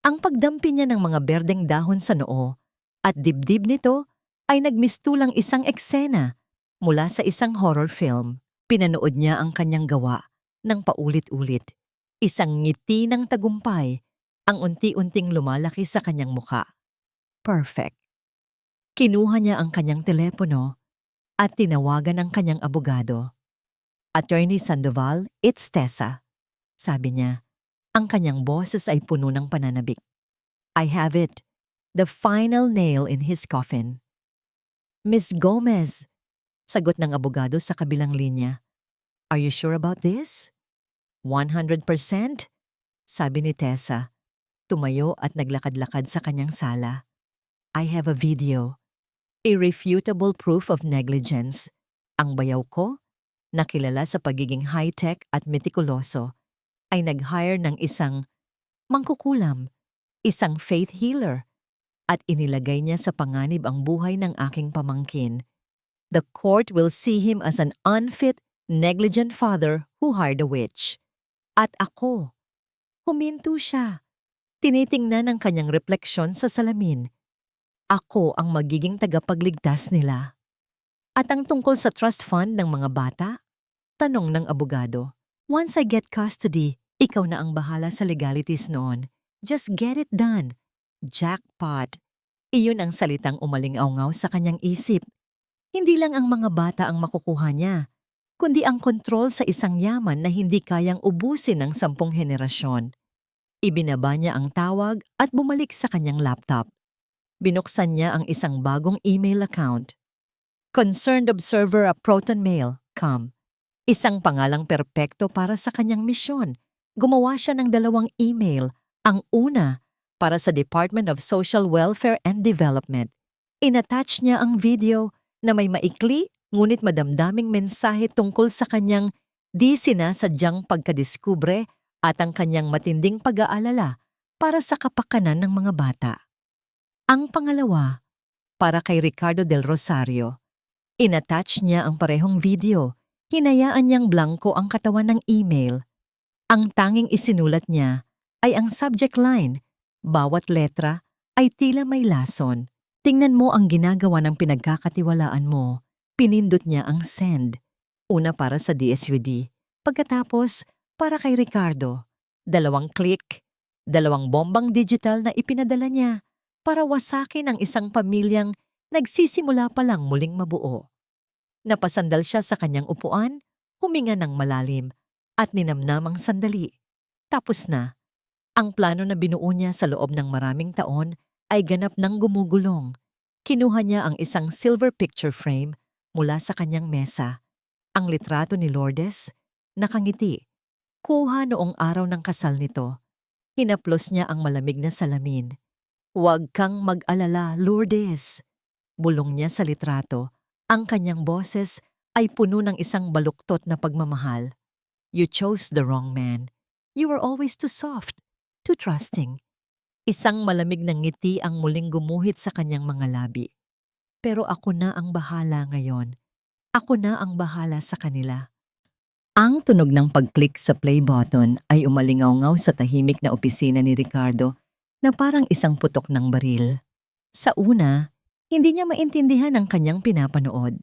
Ang pagdampi niya ng mga berdeng dahon sa noo at dibdib nito ay nagmistulang isang eksena mula sa isang horror film. Pinanood niya ang kanyang gawa ng paulit-ulit. Isang ngiti ng tagumpay ang unti-unting lumalaki sa kanyang mukha. Perfect. Kinuha niya ang kanyang telepono at tinawagan ang kanyang abogado. Attorney Sandoval, it's Tessa. Sabi niya, ang kanyang boses ay puno ng pananabik. I have it. The final nail in his coffin. Miss Gomez, sagot ng abogado sa kabilang linya. Are you sure about this? 100%? Sabi ni Tessa. Tumayo at naglakad-lakad sa kanyang sala. I have a video. Irrefutable proof of negligence. Ang bayaw ko, na kilala sa pagiging high-tech at metikuloso, ay nag-hire ng isang mangkukulam, isang faith healer, at inilagay niya sa panganib ang buhay ng aking pamangkin. The court will see him as an unfit, negligent father who hired a witch. At ako, huminto siya. Tinitingnan ang kanyang refleksyon sa salamin. Ako ang magiging tagapagligtas nila. At ang tungkol sa trust fund ng mga bata? Tanong ng abogado. Once I get custody, ikaw na ang bahala sa legalities noon. Just get it done. Jackpot. Iyon ang salitang umaling-aungaw sa kanyang isip. Hindi lang ang mga bata ang makukuha niya, kundi ang kontrol sa isang yaman na hindi kayang ubusin ng 10 henerasyon. Ibinaba niya ang tawag at bumalik sa kanyang laptop. Binuksan niya ang isang bagong email account. Concerned Observer of ProtonMail.com. Isang pangalang perpekto para sa kanyang misyon. Gumawa siya ng 2 email. Ang una, para sa Department of Social Welfare and Development. Inattach niya ang video na may maikli ngunit madamdaming mensahe tungkol sa kanyang di sinasadyang pagkadiskubre at ang kanyang matinding pag-aalala para sa kapakanan ng mga bata. Ang pangalawa, para kay Ricardo del Rosario. Inattach niya ang parehong video. Hinayaan niyang blanko ang katawan ng email. Ang tanging isinulat niya ay ang subject line. Bawat letra ay tila may lason. Tingnan mo ang ginagawa ng pinagkakatiwalaan mo. Pinindot niya ang send. Una para sa DSWD. Pagkatapos, para kay Ricardo. 2 click, 2 bombang digital na ipinadala niya para wasakin ang isang pamilyang nagsisimula pa lang muling mabuo. Napasandal siya sa kanyang upuan, huminga ng malalim, at ninamnam ang sandali. Tapos na. Ang plano na binuo niya sa loob ng maraming taon ay ganap ng gumugulong. Kinuha niya ang isang silver picture frame mula sa kanyang mesa. Ang litrato ni Lourdes, nakangiti. Kuha noong araw ng kasal nito. Hinaplos niya ang malamig na salamin. Huwag kang mag-alala, Lourdes. Bulong niya sa litrato. Ang kanyang boses ay puno ng isang baluktot na pagmamahal. You chose the wrong man. You were always too soft, too trusting. Isang malamig na ngiti ang muling gumuhit sa kanyang mga labi. pero ako na ang bahala ngayon. Ako na ang bahala sa kanila. Ang tunog ng pag-click sa play button ay umalingaw-ngaw sa tahimik na opisina ni Ricardo na parang isang putok ng baril. Sa una, hindi niya maintindihan ang kanyang pinapanood.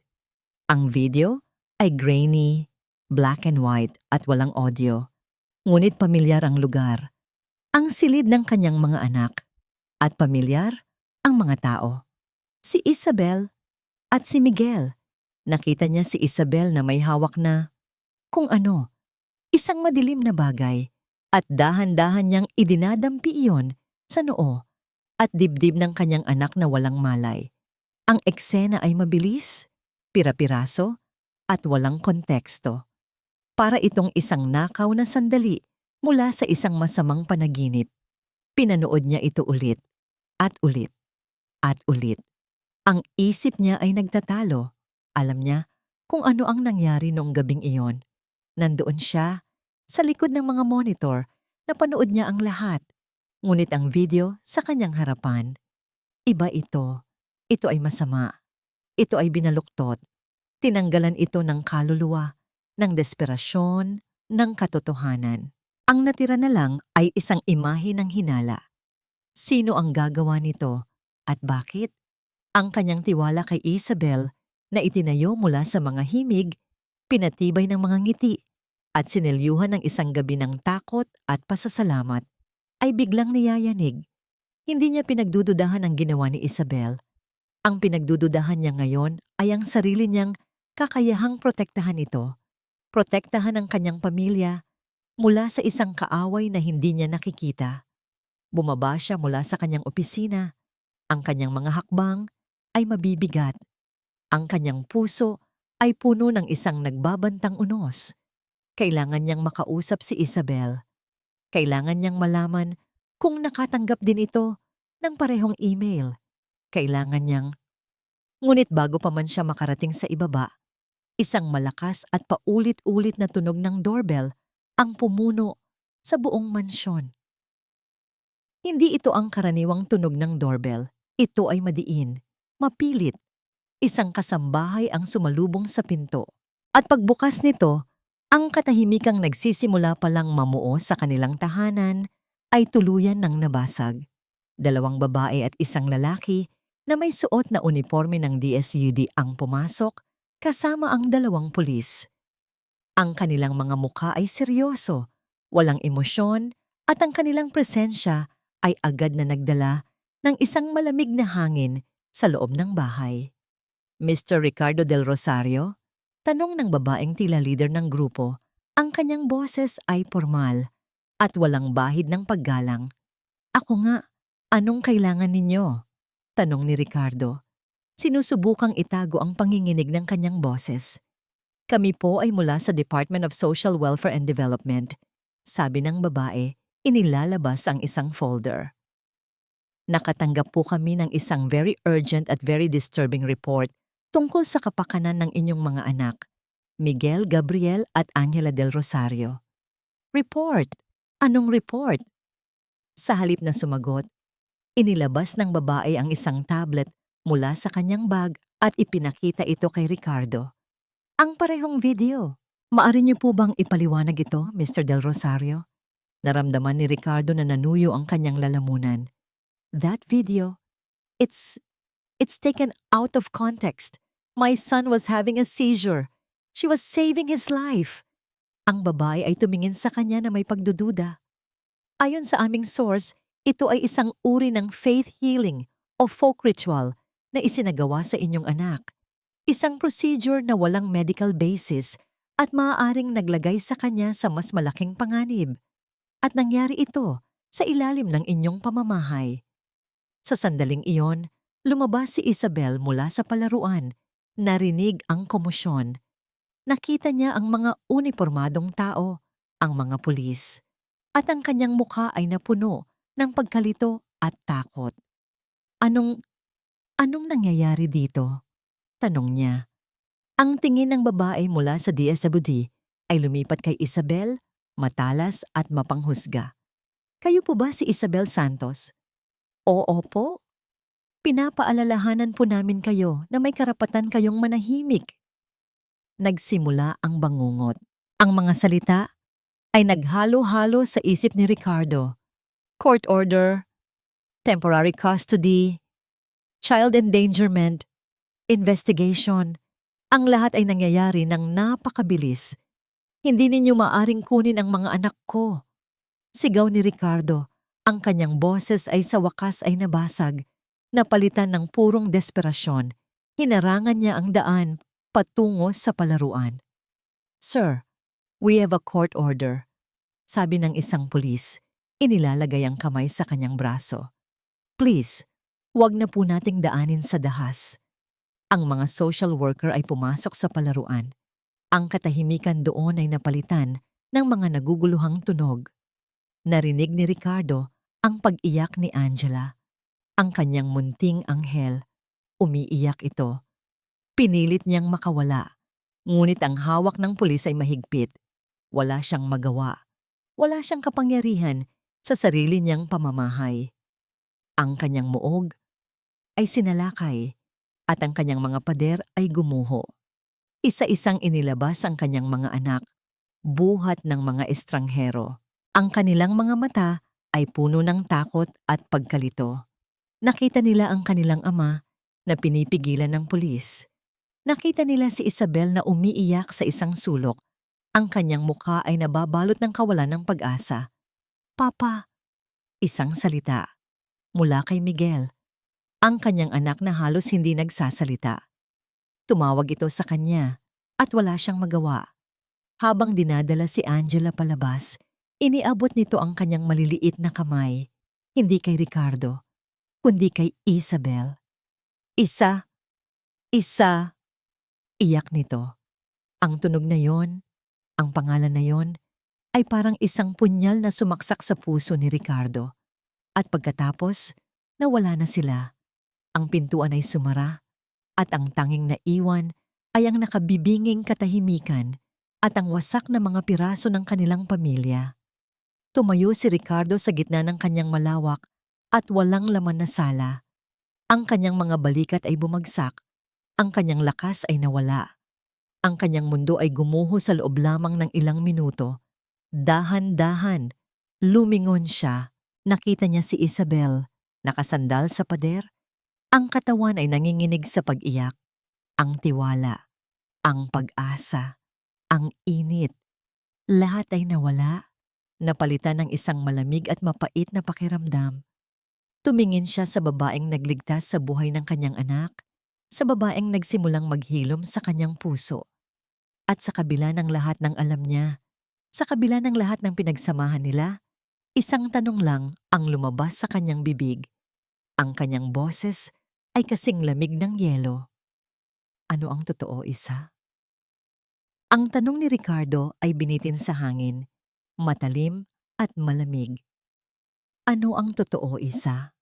Ang video ay grainy, black and white at walang audio. Ngunit pamilyar ang lugar, ang silid ng kanyang mga anak, at pamilyar ang mga tao. Si Isabel at si Miguel. Nakita niya si Isabel na may hawak na kung ano, isang madilim na bagay, at dahan-dahan niyang idinadampi iyon sa noo at dibdib ng kanyang anak na walang malay. Ang eksena ay mabilis, pira-piraso, at walang konteksto. Para itong isang nakaw na sandali mula sa isang masamang panaginip. Pinanood niya ito ulit, at ulit, at ulit. Ang isip niya ay nagtatalo. Alam niya kung ano ang nangyari noong gabing iyon. Nandoon siya sa likod ng mga monitor na panood niya ang lahat. Ngunit ang video sa kanyang harapan, iba ito. Ito ay masama. Ito ay binaluktot. Tinanggalan ito ng kaluluwa, ng desperasyon, ng katotohanan. Ang natira na lang ay isang imahe ng hinala. Sino ang gagawa nito at bakit? Ang kanyang tiwala kay Isabel na itinayo mula sa mga himig, pinatibay ng mga ngiti, at sinelyuhan ng isang gabi ng takot at pasasalamat, ay biglang niyayanig. Hindi niya pinagdududahan ang ginawa ni Isabel. Ang pinagdududahan niya ngayon ay ang sarili niyang kakayahang protektahan ito. Protektahan ang kanyang pamilya mula sa isang kaaway na hindi niya nakikita. Bumaba siya mula sa kanyang opisina. Ang kanyang mga hakbang ay mabibigat. Ang kanyang puso ay puno ng isang nagbabantang unos. Kailangan niyang makausap si Isabel. Kailangan niyang malaman kung nakatanggap din ito ng parehong email. Kailangan niyang... Ngunit bago pa man siya makarating sa ibaba, isang malakas at paulit-ulit na tunog ng doorbell ang pumuno sa buong mansyon. Hindi ito ang karaniwang tunog ng doorbell. Ito ay madiin, mapilit. Isang kasambahay ang sumalubong sa pinto. At pagbukas nito, ang katahimikang nagsisimula palang mamuo sa kanilang tahanan ay tuluyan ng nabasag. 2 babae at isang lalaki na may suot na uniforme ng DSUD ang pumasok kasama ang 2 pulis. Ang kanilang mga mukha ay seryoso, walang emosyon, at ang kanilang presensya ay agad na nagdala ng isang malamig na hangin sa loob ng bahay. Mr. Ricardo del Rosario? Tanong ng babaeng tila leader ng grupo. Ang kanyang boses ay formal at walang bahid ng paggalang. Ako nga, anong kailangan ninyo? Tanong ni Ricardo. Sinusubukang itago ang panginginig ng kanyang boses. Kami po ay mula sa Department of Social Welfare and Development. Sabi ng babae, inilalabas ang isang folder. Nakatanggap po kami ng isang very urgent at very disturbing report tungkol sa kapakanan ng inyong mga anak, Miguel, Gabriel at Angela del Rosario. Report? Anong report? Sa halip na sumagot, inilabas ng babae ang isang tablet mula sa kanyang bag at ipinakita ito kay Ricardo. Ang parehong video. Maari niyo po bang ipaliwanag ito, Mr. del Rosario? Naramdaman ni Ricardo na nanuyo ang kanyang lalamunan. That video, it's taken out of context. My son was having a seizure. She was saving his life. Ang babae ay tumingin sa kanya na may pagdududa. Ayon sa aming source, ito ay isang uri ng faith healing o folk ritual na isinagawa sa inyong anak. Isang procedure na walang medical basis at maaaring naglagay sa kanya sa mas malaking panganib. At nangyari ito sa ilalim ng inyong pamamahay. Sa sandaling iyon, lumabas si Isabel mula sa palaruan. Narinig ang komosyon. Nakita niya ang mga unipormadong tao, ang mga pulis, at ang kanyang mukha ay napuno ng pagkalito at takot. Anong nangyayari dito? Tanong niya. Ang tingin ng babae mula sa DSWD ay lumipat kay Isabel, matalas at mapanghusga. Kayo po ba si Isabel Santos? Oo po. Pinapaalalahanan po namin kayo na may karapatan kayong manahimik. Nagsimula ang bangungot. Ang mga salita ay naghalo-halo sa isip ni Ricardo. Court order, temporary custody, child endangerment, investigation. Ang lahat ay nangyayari ng napakabilis. Hindi ninyo maaring kunin ang mga anak ko. Sigaw ni Ricardo. Ang kanyang boses ay sa wakas ay nabasag. Napalitan ng purong desperasyon. Hinarangan niya ang daan patungo sa palaruan. Sir, we have a court order. Sabi ng isang pulis. Inilalagay ang kamay sa kanyang braso. Please, wag na po nating daanin sa dahas. Ang mga social worker ay pumasok sa palaruan. Ang katahimikan doon ay napalitan ng mga naguguluhang tunog. Narinig ni Ricardo ang pag-iyak ni Angela. Ang kanyang munting anghel. Umiiyak ito. Pinilit niyang makawala. Ngunit ang hawak ng pulis ay mahigpit. Wala siyang magawa. Wala siyang kapangyarihan sa sarili niyang pamamahay. Ang kanyang muog ay sinalakay at ang kanyang mga pader ay gumuho. Isa-isang inilabas ang kanyang mga anak, buhat ng mga estranghero. Ang kanilang mga mata ay puno ng takot at pagkalito. Nakita nila ang kanilang ama na pinipigilan ng pulis. Nakita nila si Isabel na umiiyak sa isang sulok. Ang kanyang mukha ay nababalot ng kawalan ng pag-asa. Papa, isang salita. Mula kay Miguel, ang kanyang anak na halos hindi nagsasalita. Tumawag ito sa kanya at wala siyang magawa. Habang dinadala si Angela palabas, iniabot nito ang kanyang maliliit na kamay, hindi kay Ricardo, kundi kay Isabel. Isa, iyak nito. Ang tunog na yon, ang pangalan na yon, ay parang isang punyal na sumaksak sa puso ni Ricardo. At pagkatapos, nawala na sila. Ang pintuan ay sumara at ang tanging naiwan ay ang nakabibinging katahimikan at ang wasak na mga piraso ng kanilang pamilya. Tumayo si Ricardo sa gitna ng kanyang malawak at walang laman na sala. Ang kanyang mga balikat ay bumagsak. Ang kanyang lakas ay nawala. Ang kanyang mundo ay gumuho sa loob lamang ng ilang minuto. Dahan-dahan, lumingon siya. Nakita niya si Isabel, nakasandal sa pader. Ang katawan ay nanginginig sa pag-iyak. Ang tiwala, ang pag-asa, ang init. Lahat ay nawala. Napalitan ng isang malamig at mapait na pakiramdam. Tumingin siya sa babaeng nagligtas sa buhay ng kanyang anak, sa babaeng nagsimulang maghilom sa kanyang puso. At sa kabila ng lahat ng alam niya, sa kabila ng lahat ng pinagsamahan nila, isang tanong lang ang lumabas sa kanyang bibig. Ang kanyang boses ay kasing lamig ng yelo. Ano ang totoo, Isa? Ang tanong ni Ricardo ay binitin sa hangin, matalim at malamig. Ano ang totoo, Isa?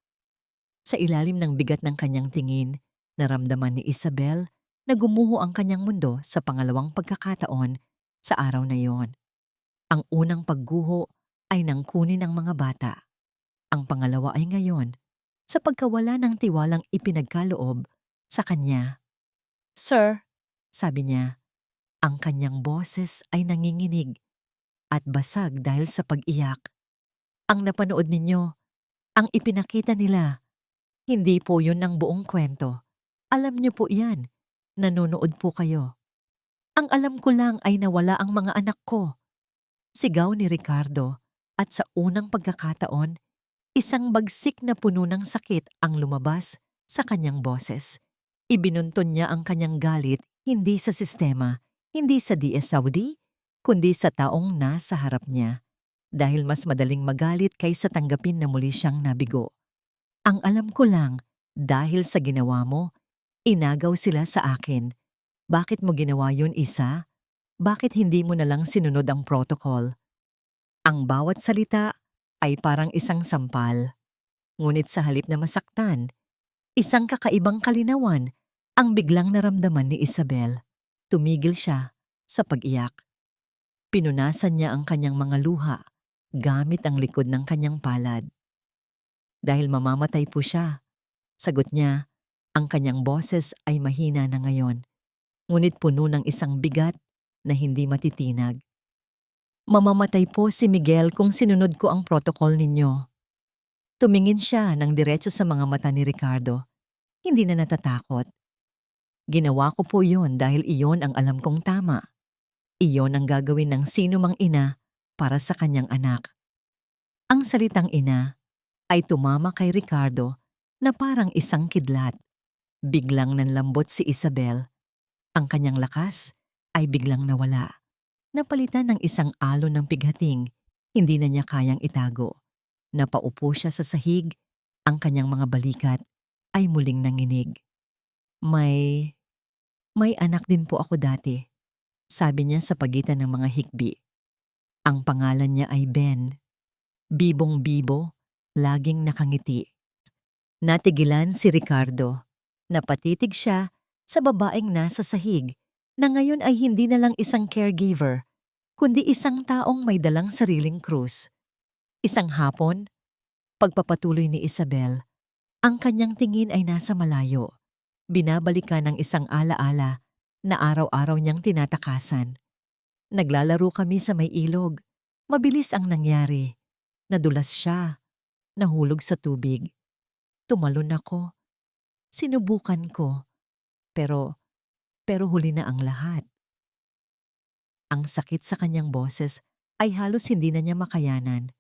Sa ilalim ng bigat ng kanyang tingin, naramdaman ni Isabel na gumuho ang kanyang mundo sa pangalawang pagkakataon sa araw na yon. Ang unang pagguho ay nang kunin ng mga bata. Ang pangalawa ay ngayon, sa pagkawala ng tiwalang ipinagkaloob sa kanya. Sir, sabi niya, ang kanyang boses ay nanginginig at basag dahil sa pag-iyak. Ang napanood ninyo, ang ipinakita nila, hindi po yun ang buong kwento. Alam niyo po yan, nanonood po kayo. Ang alam ko lang ay nawala ang mga anak ko. Sigaw ni Ricardo at sa unang pagkakataon, isang bagsik na puno ng sakit ang lumabas sa kanyang boses. Ibinunton niya ang kanyang galit hindi sa sistema, hindi sa DSWD, kundi sa taong nasa harap niya. Dahil mas madaling magalit kaysa tanggapin na muli siyang nabigo. Ang alam ko lang, dahil sa ginawa mo, inagaw sila sa akin. Bakit mo ginawa yun, Isa? Bakit hindi mo nalang sinunod ang protocol? Ang bawat salita ay parang isang sampal. Ngunit sa halip na masaktan, isang kakaibang kalinawan ang biglang naramdaman ni Isabel. Tumigil siya sa pag-iyak. Pinunasan niya ang kanyang mga luha gamit ang likod ng kanyang palad. Dahil mamamatay po siya, Sagot niya, ang kanyang boses ay mahina na ngayon, ngunit puno ng isang bigat na hindi matitinag. Mamamatay po si Miguel kung sinunod ko ang protocol ninyo. Tumingin siya ng diretso sa mga mata ni Ricardo, hindi na natatakot. Ginawa ko po yun dahil iyon ang alam kong tama. Iyon ang gagawin ng sino mang ina para sa kanyang anak. Ang salitang ina ay tumama kay Ricardo na parang isang kidlat. Biglang nanlambot si Isabel. Ang kanyang lakas ay biglang nawala. Napalitan ng isang alon ng pighating, hindi na niya kayang itago. Napaupo siya sa sahig, ang kanyang mga balikat ay muling nanginig. May anak din po ako dati, sabi niya sa pagitan ng mga hikbi. Ang pangalan niya ay Ben. Bibong-bibo, laging nakangiti. Natigilan si Ricardo. Napatitig siya sa babaeng nasa sahig na ngayon ay hindi na lang isang caregiver, kundi isang taong may dalang sariling krus. Isang hapon, pagpapatuloy ni Isabel, ang kanyang tingin ay nasa malayo. Binabalikan ng isang alaala na araw-araw niyang tinatakasan. Naglalaro kami sa may ilog. Mabilis ang nangyari. Nadulas siya. Nahulog sa tubig. Tumalon ako. Sinubukan ko. Pero huli na ang lahat. Ang sakit sa kanyang boses ay halos hindi na niya makayanan.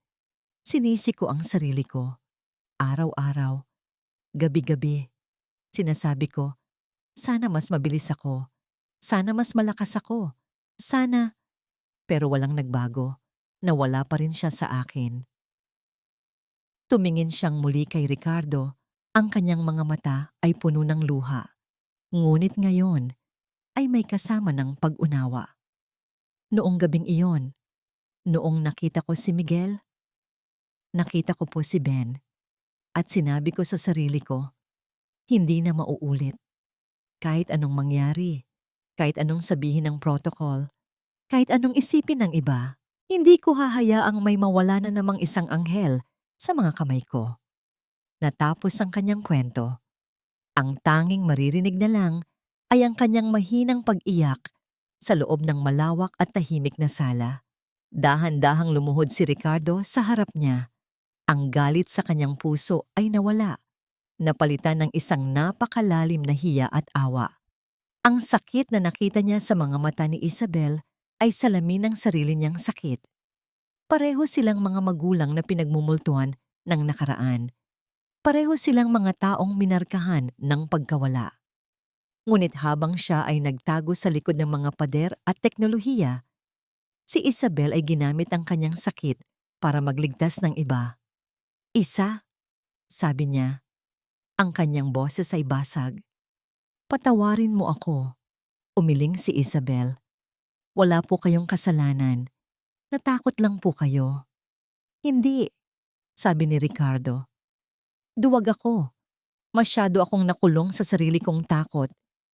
Sinisi ko ang sarili ko. Araw-araw. Gabi-gabi. Sinasabi ko, sana mas mabilis ako. Sana mas malakas ako. Sana. Pero walang nagbago. Nawala pa rin siya sa akin. Tumingin siyang muli kay Ricardo. Ang kanyang mga mata ay puno ng luha. Ngunit ngayon ay may kasama ng pag-unawa. Noong gabing iyon, noong nakita ko si Miguel, nakita ko po si Ben. At sinabi ko sa sarili ko, hindi na mauulit. Kahit anong mangyari, kahit anong sabihin ng protocol, kahit anong isipin ng iba, hindi ko hahayaang may mawala na namang isang anghel sa mga kamay ko. Natapos ang kanyang kwento. Ang tanging maririnig na lang ay ang kanyang mahinang pag-iyak sa loob ng malawak at tahimik na sala. Dahan-dahang lumuhod si Ricardo sa harap niya. Ang galit sa kanyang puso ay nawala. Napalitan ng isang napakalalim na hiya at awa. Ang sakit na nakita niya sa mga mata ni Isabel ay salamin ng sarili niyang sakit. Pareho silang mga magulang na pinagmumultuhan ng nakaraan. Pareho silang mga taong minarkahan ng pagkawala. Ngunit habang siya ay nagtago sa likod ng mga pader at teknolohiya, si Isabel ay ginamit ang kanyang sakit para magligtas ng iba. Isa, sabi niya. Ang kanyang boses ay basag. Patawarin mo ako. Umiling si Isabel. Wala po kayong kasalanan. Natakot lang po kayo. Hindi, sabi ni Ricardo. Duwag ako. Masyado akong nakulong sa sarili kong takot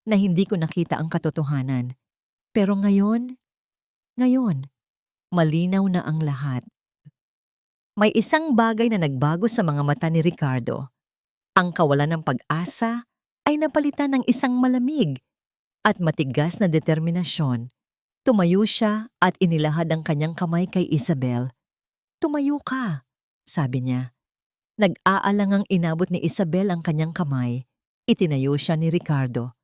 na hindi ko nakita ang katotohanan. Pero ngayon, malinaw na ang lahat. May isang bagay na nagbago sa mga mata ni Ricardo. Ang kawalan ng pag-asa ay napalitan ng isang malamig at matigas na determinasyon. Tumayo siya at inilahad ang kanyang kamay kay Isabel. Tumayo ka, sabi niya. Nag-aalangang inabot ni Isabel ang kanyang kamay. Itinayo siya ni Ricardo.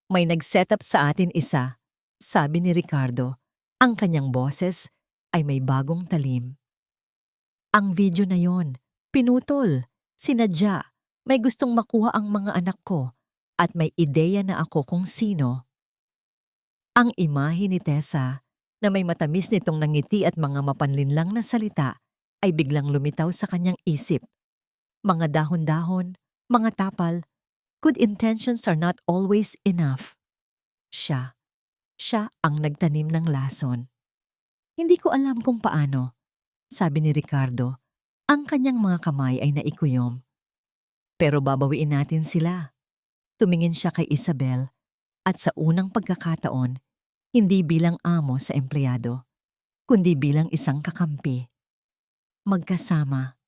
May nag-set up sa atin isa, sabi ni Ricardo. Ang kanyang boses ay may bagong talim. Ang video na yon, pinutol, sinadya. May gustong makuha ang mga anak ko at may ideya na ako kung sino. Ang imahe ni Tessa na may matamis nitong nangiti at mga mapanlinlang na salita ay biglang lumitaw sa kanyang isip. Mga dahon-dahon, mga tapal, good intentions are not always enough. Siya ang nagtanim ng lason. Hindi ko alam kung paano, sabi ni Ricardo. Ang kanyang mga kamay ay naikuyom. Pero babawiin natin sila. Tumingin siya kay Isabel at sa unang pagkakataon, hindi bilang amo sa empleyado, kundi bilang isang kakampi. Magkasama.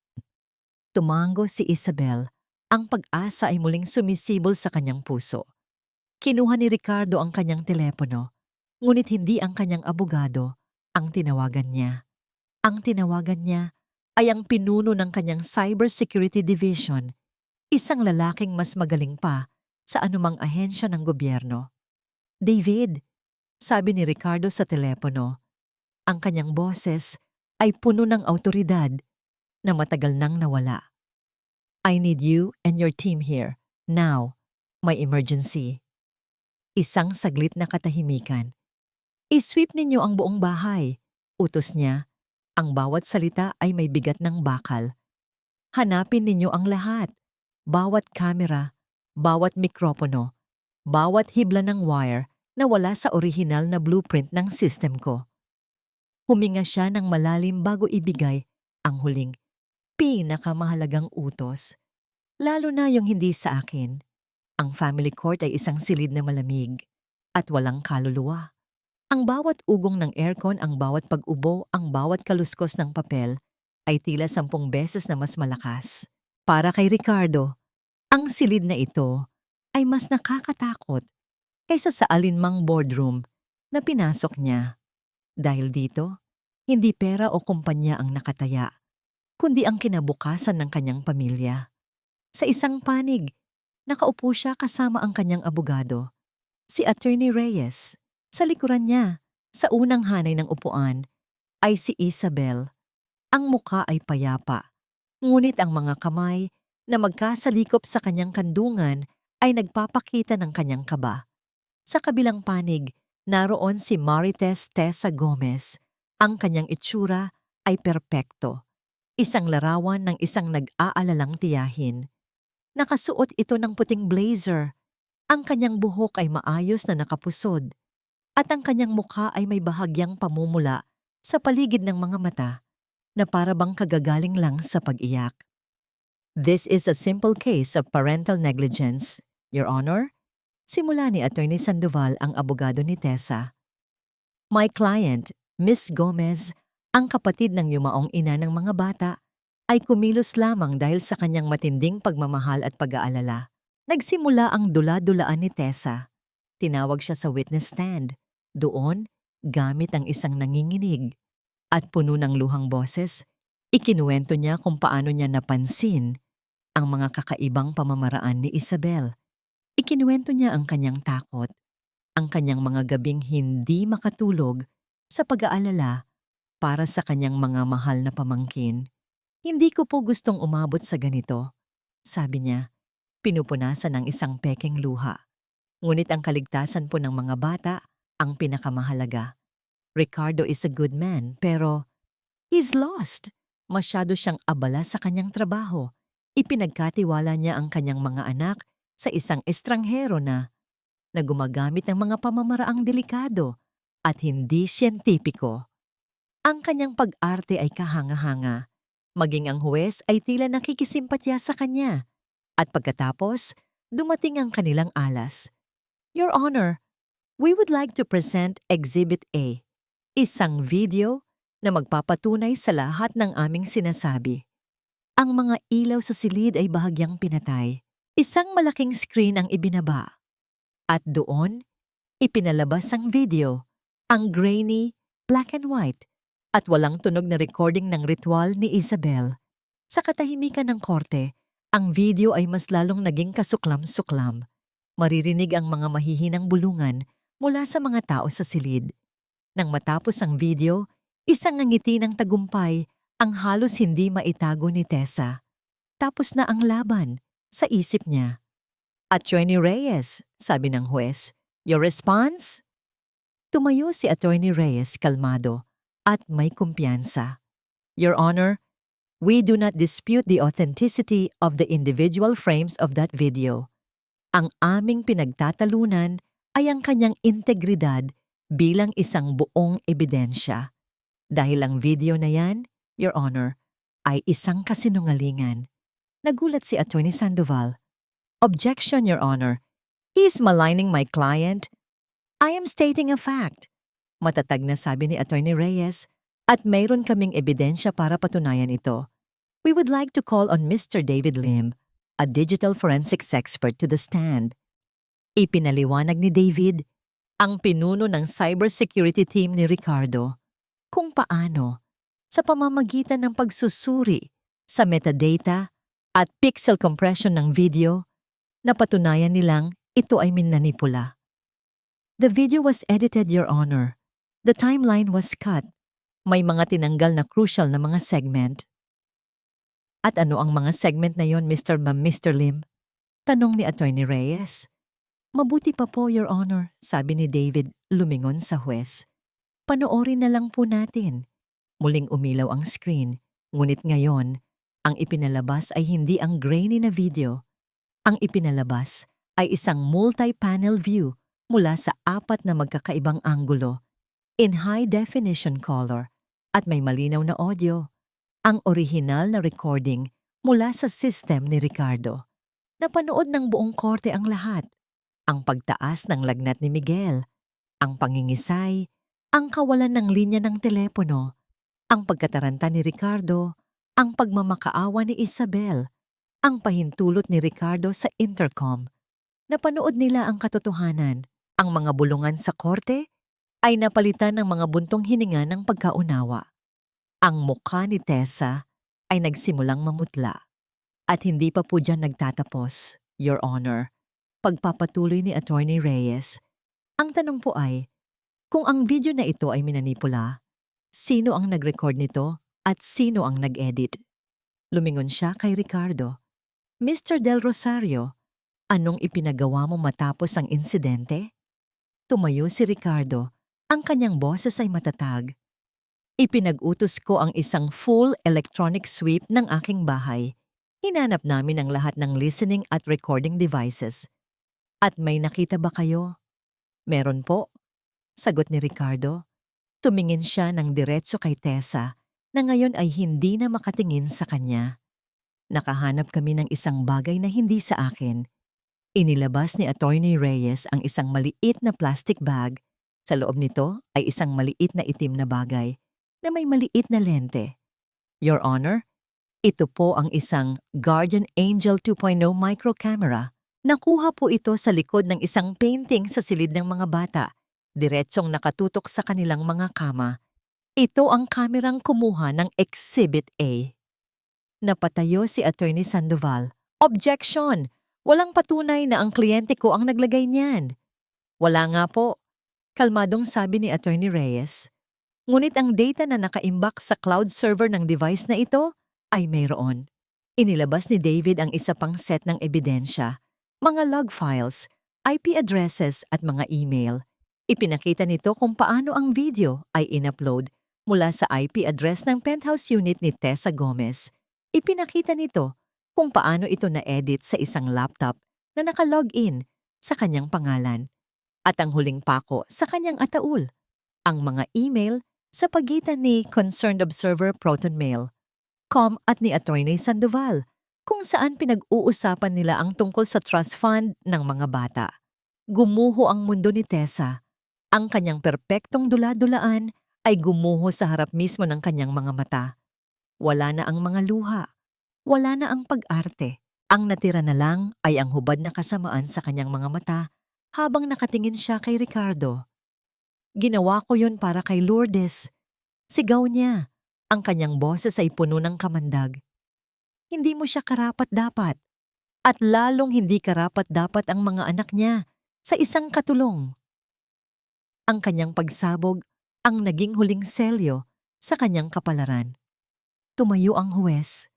Tumango si Isabel, Ang pag-asa ay muling sumisibol sa kanyang puso. Kinuha ni Ricardo ang kanyang telepono, ngunit hindi ang kanyang abogado ang tinawagan niya. Ang tinawagan niya ay ang pinuno ng kanyang Cybersecurity Division, isang lalaking mas magaling pa sa anumang ahensya ng gobyerno. David, sabi ni Ricardo sa telepono, ang kanyang boses ay puno ng awtoridad na matagal nang nawala. I need you and your team here. Now, may emergency. Isang saglit na katahimikan. I-sweep ninyo ang buong bahay. Utos niya. Ang bawat salita ay may bigat ng bakal. Hanapin ninyo ang lahat. Bawat kamera, bawat mikropono, bawat hibla ng wire na wala sa orihinal na blueprint ng system ko. Huminga siya ng malalim bago ibigay ang huling, pinakamahalagang utos. Lalo na yung hindi sa akin. Ang family court ay isang silid na malamig at walang kaluluwa. Ang bawat ugong ng aircon, ang bawat pag-ubo, ang bawat kaluskos ng papel ay tila 10 beses na mas malakas. Para kay Ricardo, ang silid na ito ay mas nakakatakot kaysa sa alinmang boardroom na pinasok niya. Dahil dito, hindi pera o kumpanya ang nakataya, kundi ang kinabukasan ng kanyang pamilya. Sa isang panig, nakaupo siya kasama ang kanyang abogado, si Attorney Reyes. Sa likuran niya, sa unang hanay ng upuan, ay si Isabel. Ang muka ay payapa, ngunit ang mga kamay na magkasalikop sa kanyang kandungan ay nagpapakita ng kanyang kaba. Sa kabilang panig, naroon si Marites Tessa Gomez. Ang kanyang itsura ay perpekto. Isang larawan ng isang nag-aalalang tiyahin. Nakasuot ito ng puting blazer. Ang kanyang buhok ay maayos na nakapusod. At ang kanyang mukha ay may bahagyang pamumula sa paligid ng mga mata na para bang kagagaling lang sa pag-iyak. This is a simple case of parental negligence, Your Honor. Simula ni Attorney Sandoval, ang abogado ni Tessa. My client, Miss Gomez, ang kapatid ng yumaong ina ng mga bata, ay kumilos lamang dahil sa kanyang matinding pagmamahal at pag-aalala. Nagsimula ang dula-dulaan ni Tessa. Tinawag siya sa witness stand. Doon, gamit ang isang nanginginig at puno ng luhang boses, ikinuwento niya kung paano niya napansin ang mga kakaibang pamamaraan ni Isabel. Ikinuwento niya ang kanyang takot, ang kanyang mga gabing hindi makatulog sa pag-aalala para sa kanyang mga mahal na pamangkin. Hindi ko po gustong umabot sa ganito, sabi niya, pinupunasan ng isang pekeng luha. Ngunit ang kaligtasan po ng mga bata ang pinakamahalaga. Ricardo is a good man, pero he's lost. Masyado siyang abala sa kanyang trabaho. Ipinagkatiwala niya ang kanyang mga anak sa isang estranghero na gumagamit ng mga pamamaraang delikado at hindi siyentipiko. Ang kanyang pag-arte ay kahanga-hanga. Maging ang huwes ay tila nakikisimpatya sa kanya. At pagkatapos, dumating ang kanilang alas. Your Honor, we would like to present Exhibit A, isang video na magpapatunay sa lahat ng aming sinasabi. Ang mga ilaw sa silid ay bahagyang pinatay. Isang malaking screen ang ibinaba. At doon, ipinalabas ang video, ang grainy, black and white, at walang tunog na recording ng ritual ni Isabel. Sa katahimikan ng korte, ang video ay mas lalong naging kasuklam-suklam. Maririnig ang mga mahihinang bulungan mula sa mga tao sa silid. Nang matapos ang video, isang ngiti ng tagumpay ang halos hindi maitago ni Tessa. Tapos na ang laban, sa isip niya. Attorney Reyes, sabi ng huwes, your response? Tumayo si Attorney Reyes kalmado at may kumpiyansa. Your Honor, we do not dispute the authenticity of the individual frames of that video. Ang aming pinagtatalunan ay ang kanyang integridad bilang isang buong ebidensya. Dahil ang video na yan, Your Honor, ay isang kasinungalingan. Nagulat si Attorney Sandoval. Objection, Your Honor. He is maligning my client. I am stating a fact. Matatag na sabi ni Attorney Reyes, at mayroon kaming ebidensya para patunayan ito. We would like to call on Mr. David Lim, a digital forensics expert, to the stand. Ipinaliwanag ni David, ang pinuno ng cybersecurity team ni Ricardo, kung paano, sa pamamagitan ng pagsusuri sa metadata at pixel compression ng video, napatunayan nilang ito ay minanipula. The video was edited, Your Honor. The timeline was cut. May mga tinanggal na crucial na mga segment. At ano ang mga segment na yon, Mr. Lim? Tanong ni Attorney Reyes. Mabuti pa po, Your Honor, sabi ni David lumingon sa huwes. Panoorin na lang po natin. Muling umilaw ang screen, ngunit ngayon, ang ipinalabas ay hindi ang grainy na video. Ang ipinalabas ay isang multi-panel view mula sa 4 na magkakaibang anggulo, in high-definition color, at may malinaw na audio. Ang orihinal na recording mula sa system ni Ricardo. Napanood ng buong korte ang lahat. Ang pagtaas ng lagnat ni Miguel, ang pangingisay, ang kawalan ng linya ng telepono, ang pagkataranta ni Ricardo, ang pagmamakaawa ni Isabel, ang pahintulot ni Ricardo sa intercom. Napanood nila ang katotohanan. Ang mga bulungan sa korte ay napalitan ng mga buntong hininga ng pagkaunawa. Ang mukha ni Tessa ay nagsimulang mamutla. At hindi pa po dyan nagtatapos, Your Honor. Pagpapatuloy ni Attorney Reyes, ang tanong po ay, kung ang video na ito ay minanipula, sino ang nag-record nito at sino ang nag-edit? Lumingon siya kay Ricardo. Mr. Del Rosario, anong ipinagawa mo matapos ang insidente? Tumayo si Ricardo, ang kanyang boses ay matatag. Ipinag-utos ko ang isang full electronic sweep ng aking bahay. Hinanap namin ang lahat ng listening at recording devices. At may nakita ba kayo? Meron po, sagot ni Ricardo. Tumingin siya ng diretso kay Tessa na ngayon ay hindi na makatingin sa kanya. Nakahanap kami ng isang bagay na hindi sa akin. Inilabas ni Attorney Reyes ang isang maliit na plastic bag. Sa loob nito ay isang maliit na itim na bagay na may maliit na lente. Your Honor, ito po ang isang Guardian Angel 2.0 micro camera. Nakuha po ito sa likod ng isang painting sa silid ng mga bata, diretsong nakatutok sa kanilang mga kama. Ito ang kamerang kumuha ng Exhibit A. Napatayo si Attorney Sandoval. Objection! Walang patunay na ang kliyente ko ang naglagay niyan. Wala nga po, kalmadong sabi ni Attorney Reyes. Ngunit ang data na nakaimbak sa cloud server ng device na ito ay mayroon. Inilabas ni David ang isa pang set ng ebidensya. Mga log files, IP addresses at mga email. Ipinakita nito kung paano ang video ay in-upload mula sa IP address ng penthouse unit ni Tessa Gomez. Ipinakita nito kung paano ito na-edit sa isang laptop na naka-login sa kanyang pangalan. At ang huling pako sa kanyang ataul, ang mga email sa pagitan ni Concerned Observer Proton Mail, Com at ni Attorney Sandoval, kung saan pinag-uusapan nila ang tungkol sa trust fund ng mga bata. Gumuho ang mundo ni Tessa. Ang kanyang perpektong dula-dulaan ay gumuho sa harap mismo ng kanyang mga mata. Wala na ang mga luha. Wala na ang pag-arte. Ang natira na lang ay ang hubad na kasamaan sa kanyang mga mata habang nakatingin siya kay Ricardo. Ginawa ko yun para kay Lourdes. Sigaw niya. Ang kanyang boses ay puno ng kamandag. Hindi mo siya karapat-dapat. At lalong hindi karapat-dapat ang mga anak niya sa isang katulong. Ang kanyang pagsabog ang naging huling selyo sa kanyang kapalaran. Tumayo ang huwes.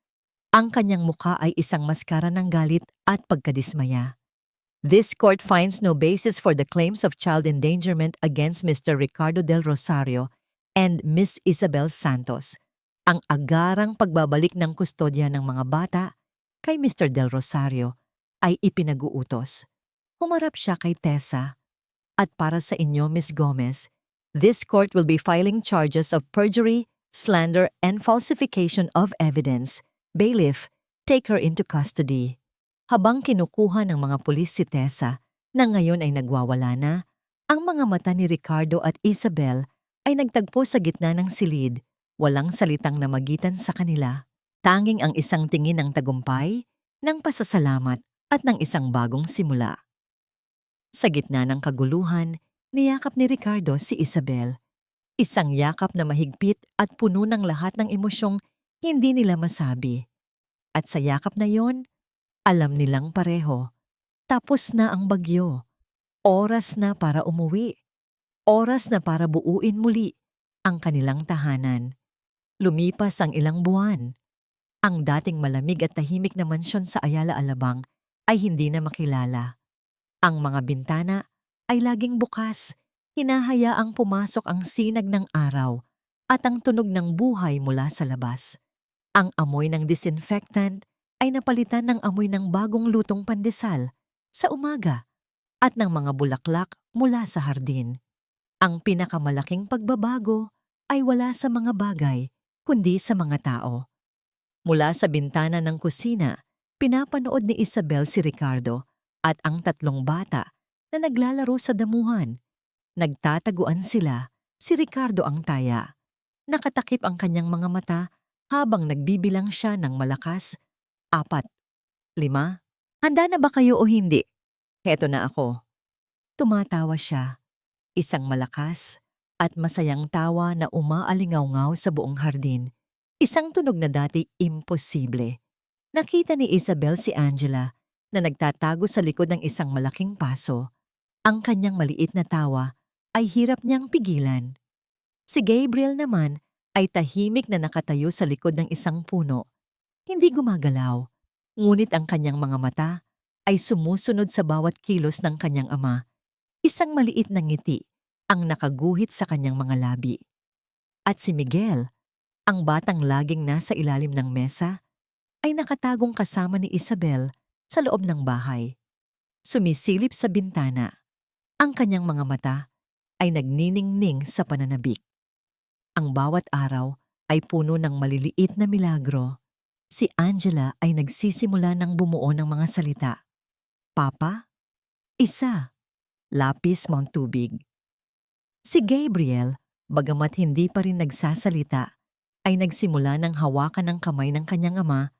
Ang kanyang mukha ay isang maskara ng galit at pagkadismaya. This court finds no basis for the claims of child endangerment against Mr. Ricardo Del Rosario and Miss Isabel Santos. Ang agarang pagbabalik ng kustodya ng mga bata kay Mr. Del Rosario ay ipinag-uutos. Humarap siya kay Tessa. At para sa inyo, Miss Gomez, this court will be filing charges of perjury, slander, and falsification of evidence. Bailiff, take her into custody. Habang kinukuha ng mga pulis si Tessa, na ngayon ay nagwawala na, ang mga mata ni Ricardo at Isabel ay nagtagpo sa gitna ng silid. Walang salitang namagitan sa kanila. Tanging ang isang tingin ng tagumpay, ng pasasalamat at ng isang bagong simula. Sa gitna ng kaguluhan, niyakap ni Ricardo si Isabel. Isang yakap na mahigpit at puno ng lahat ng emosyong hindi nila masabi. At sa yakap na yon, alam nilang pareho. Tapos na ang bagyo. Oras na para umuwi. Oras na para buuin muli ang kanilang tahanan. Lumipas ang ilang buwan. Ang dating malamig at tahimik na mansyon sa Ayala Alabang ay hindi na makilala. Ang mga bintana ay laging bukas, hinahayaang pumasok ang sinag ng araw at ang tunog ng buhay mula sa labas. Ang amoy ng disinfectant ay napalitan ng amoy ng bagong lutong pandesal sa umaga at ng mga bulaklak mula sa hardin. Ang pinakamalaking pagbabago ay wala sa mga bagay, kundi sa mga tao. Mula sa bintana ng kusina, pinapanood ni Isabel si Ricardo at ang tatlong bata na naglalaro sa damuhan. Nagtataguan sila, si Ricardo ang taya. Nakatakip ang kanyang mga mata habang nagbibilang siya ng malakas. 4, 5. Handa na ba kayo o hindi? Heto na ako. Tumatawa siya. Isang malakas at masayang tawa na umaalingaw-ngaw sa buong hardin. Isang tunog na dati imposible. Nakita ni Isabel si Angela na nagtatago sa likod ng isang malaking paso. Ang kanyang maliit na tawa ay hirap niyang pigilan. Si Gabriel naman ay tahimik na nakatayo sa likod ng isang puno. Hindi gumagalaw, ngunit ang kanyang mga mata ay sumusunod sa bawat kilos ng kanyang ama. Isang maliit na ngiti ang nakaguhit sa kanyang mga labi. At si Miguel, ang batang laging nasa ilalim ng mesa, ay nakatagong kasama ni Isabel sa loob ng bahay. Sumisilip sa bintana. Ang kanyang mga mata ay nagniningning sa pananabik. Ang bawat araw ay puno ng maliliit na milagro. Si Angela ay nagsisimula ng bumuo ng mga salita. Papa? Isa. Lapis Mount Tubig. Si Gabriel, bagamat hindi pa rin nagsasalita, ay nagsimula ng hawakan ng kamay ng kanyang ama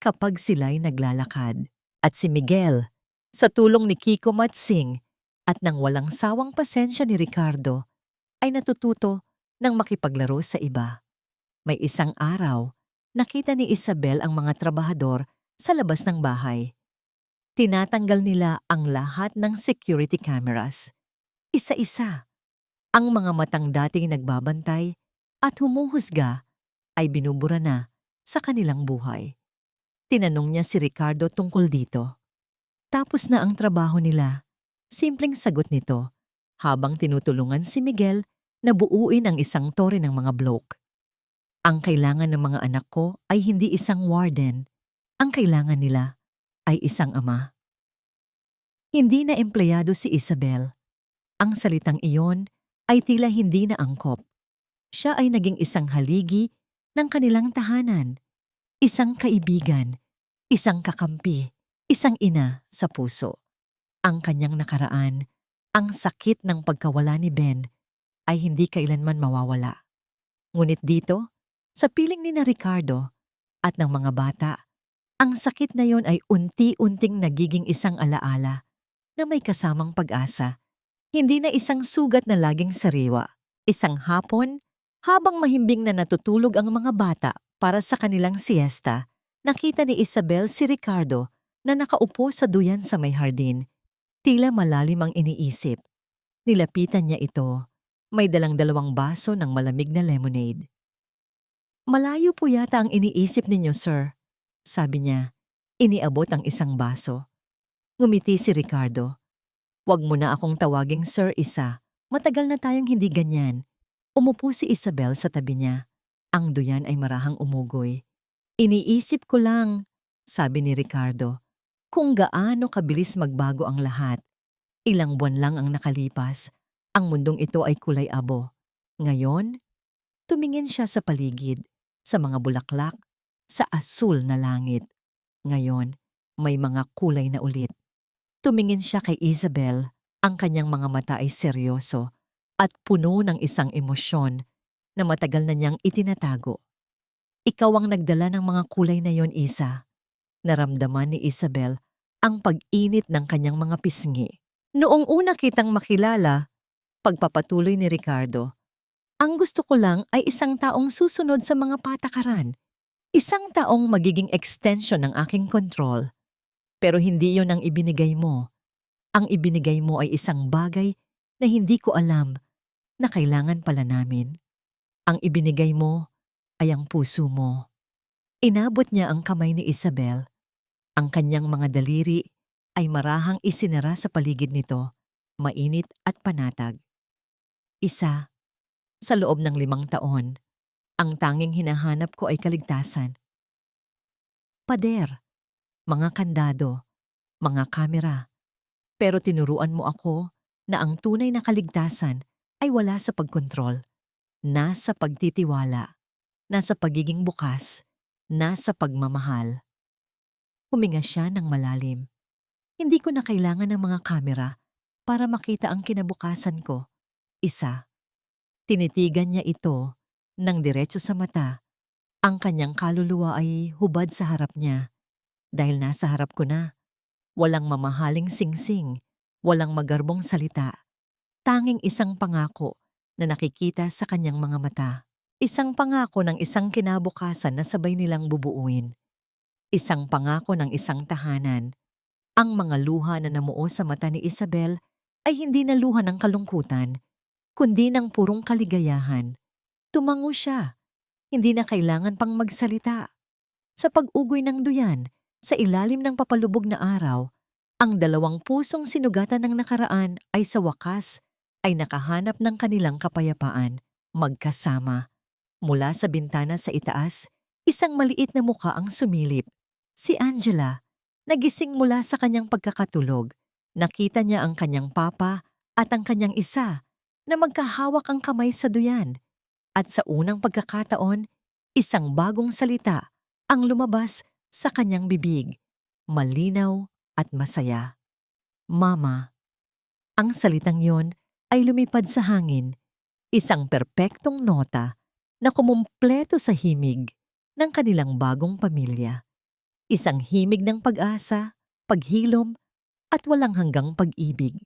kapag sila'y naglalakad. At si Miguel, sa tulong ni Kiko Matsing at ng walang sawang pasensya ni Ricardo, ay natututo ng makipaglaro sa iba. May isang araw, nakita ni Isabel ang mga trabahador sa labas ng bahay. Tinatanggal nila ang lahat ng security cameras. Isa-isa. Ang mga matang dating nagbabantay at humuhusga ay binubura na sa kanilang buhay. Tinanong niya si Ricardo tungkol dito. Tapos na ang trabaho nila. Simpleng sagot nito habang tinutulungan si Miguel na buuin ang isang tore ng mga bloke. Ang kailangan ng mga anak ko ay hindi isang warden. Ang kailangan nila ay isang ama. Hindi na empleyado si Isabel. Ang salitang iyon ay tila hindi na angkop. Siya ay naging isang haligi ng kanilang tahanan, isang kaibigan, isang kakampi, isang ina sa puso. Ang kanyang nakaraan, ang sakit ng pagkawala ni Ben, ay hindi kailanman mawawala. Ngunit dito, sa piling ni na Ricardo at ng mga bata, ang sakit na yon ay unti-unting nagiging isang alaala na may kasamang pag-asa. Hindi na isang sugat na laging sariwa. Isang hapon, habang mahimbing na natutulog ang mga bata para sa kanilang siesta, nakita ni Isabel si Ricardo na nakaupo sa duyan sa may hardin. Tila malalim ang iniisip. Nilapitan niya ito. May dalang 2 baso ng malamig na lemonade. Malayo po yata ang iniisip ninyo, sir. Sabi niya, iniabot ang isang baso. Ngumiti si Ricardo. Huwag mo na akong tawaging Sir Isa. Matagal na tayong hindi ganyan. Umupo si Isabel sa tabi niya. Ang duyan ay marahang umugoy. Iniisip ko lang, sabi ni Ricardo, kung gaano kabilis magbago ang lahat. Ilang buwan lang ang nakalipas. Ang mundong ito ay kulay abo. Ngayon, tumingin siya sa paligid, sa mga bulaklak, sa asul na langit. Ngayon, may mga kulay na ulit. Tumingin siya kay Isabel, ang kanyang mga mata ay seryoso at puno ng isang emosyon na matagal na niyang itinatago. Ikaw ang nagdala ng mga kulay na yon, Isa. Naramdaman ni Isabel ang pag-init ng kanyang mga pisngi. Noong una kitang makilala, pagpapatuloy ni Ricardo, ang gusto ko lang ay isang taong susunod sa mga patakaran. Isang taong magiging extension ng aking control. Pero hindi yon ang ibinigay mo. Ang ibinigay mo ay isang bagay na hindi ko alam na kailangan pala namin. Ang ibinigay mo ay ang puso mo. Inabot niya ang kamay ni Isabel. Ang kanyang mga daliri ay marahang isinara sa paligid nito, mainit at panatag. Isa, sa loob ng 5 taon, ang tanging hinahanap ko ay kaligtasan. Pader, mga kandado, mga kamera. Pero tinuruan mo ako na ang tunay na kaligtasan ay wala sa pagkontrol, nasa pagtitiwala, nasa pagiging bukas, nasa pagmamahal. Huminga siya ng malalim. Hindi ko na kailangan ng mga kamera para makita ang kinabukasan ko. Isa, tinitigan niya ito ng diretso sa mata. Ang kanyang kaluluwa ay hubad sa harap niya. Dahil nasa harap ko na, walang mamahaling singsing, walang magarbong salita. Tanging isang pangako na nakikita sa kanyang mga mata. Isang pangako ng isang kinabukasan na sabay nilang bubuuin. Isang pangako ng isang tahanan. Ang mga luha na namuo sa mata ni Isabel ay hindi na luha ng kalungkutan, kundi ng purong kaligayahan. Tumango siya. Hindi na kailangan pang magsalita. Sa pag-ugoy ng duyan, sa ilalim ng papalubog na araw, ang 2 pusong sinugatan ng nakaraan ay sa wakas ay nakahanap ng kanilang kapayapaan, magkasama. Mula sa bintana sa itaas, isang maliit na muka ang sumilip. Si Angela, nagising mula sa kanyang pagkakatulog. Nakita niya ang kanyang papa at ang kanyang isa na magkahawak ang kamay sa duyan. At sa unang pagkakataon, isang bagong salita ang lumabas sa kanyang bibig, malinaw at masaya. Mama. Ang salitang yon ay lumipad sa hangin, isang perpektong nota na kumumpleto sa himig ng kanilang bagong pamilya. Isang himig ng pag-asa, paghilom, at walang hanggang pag-ibig.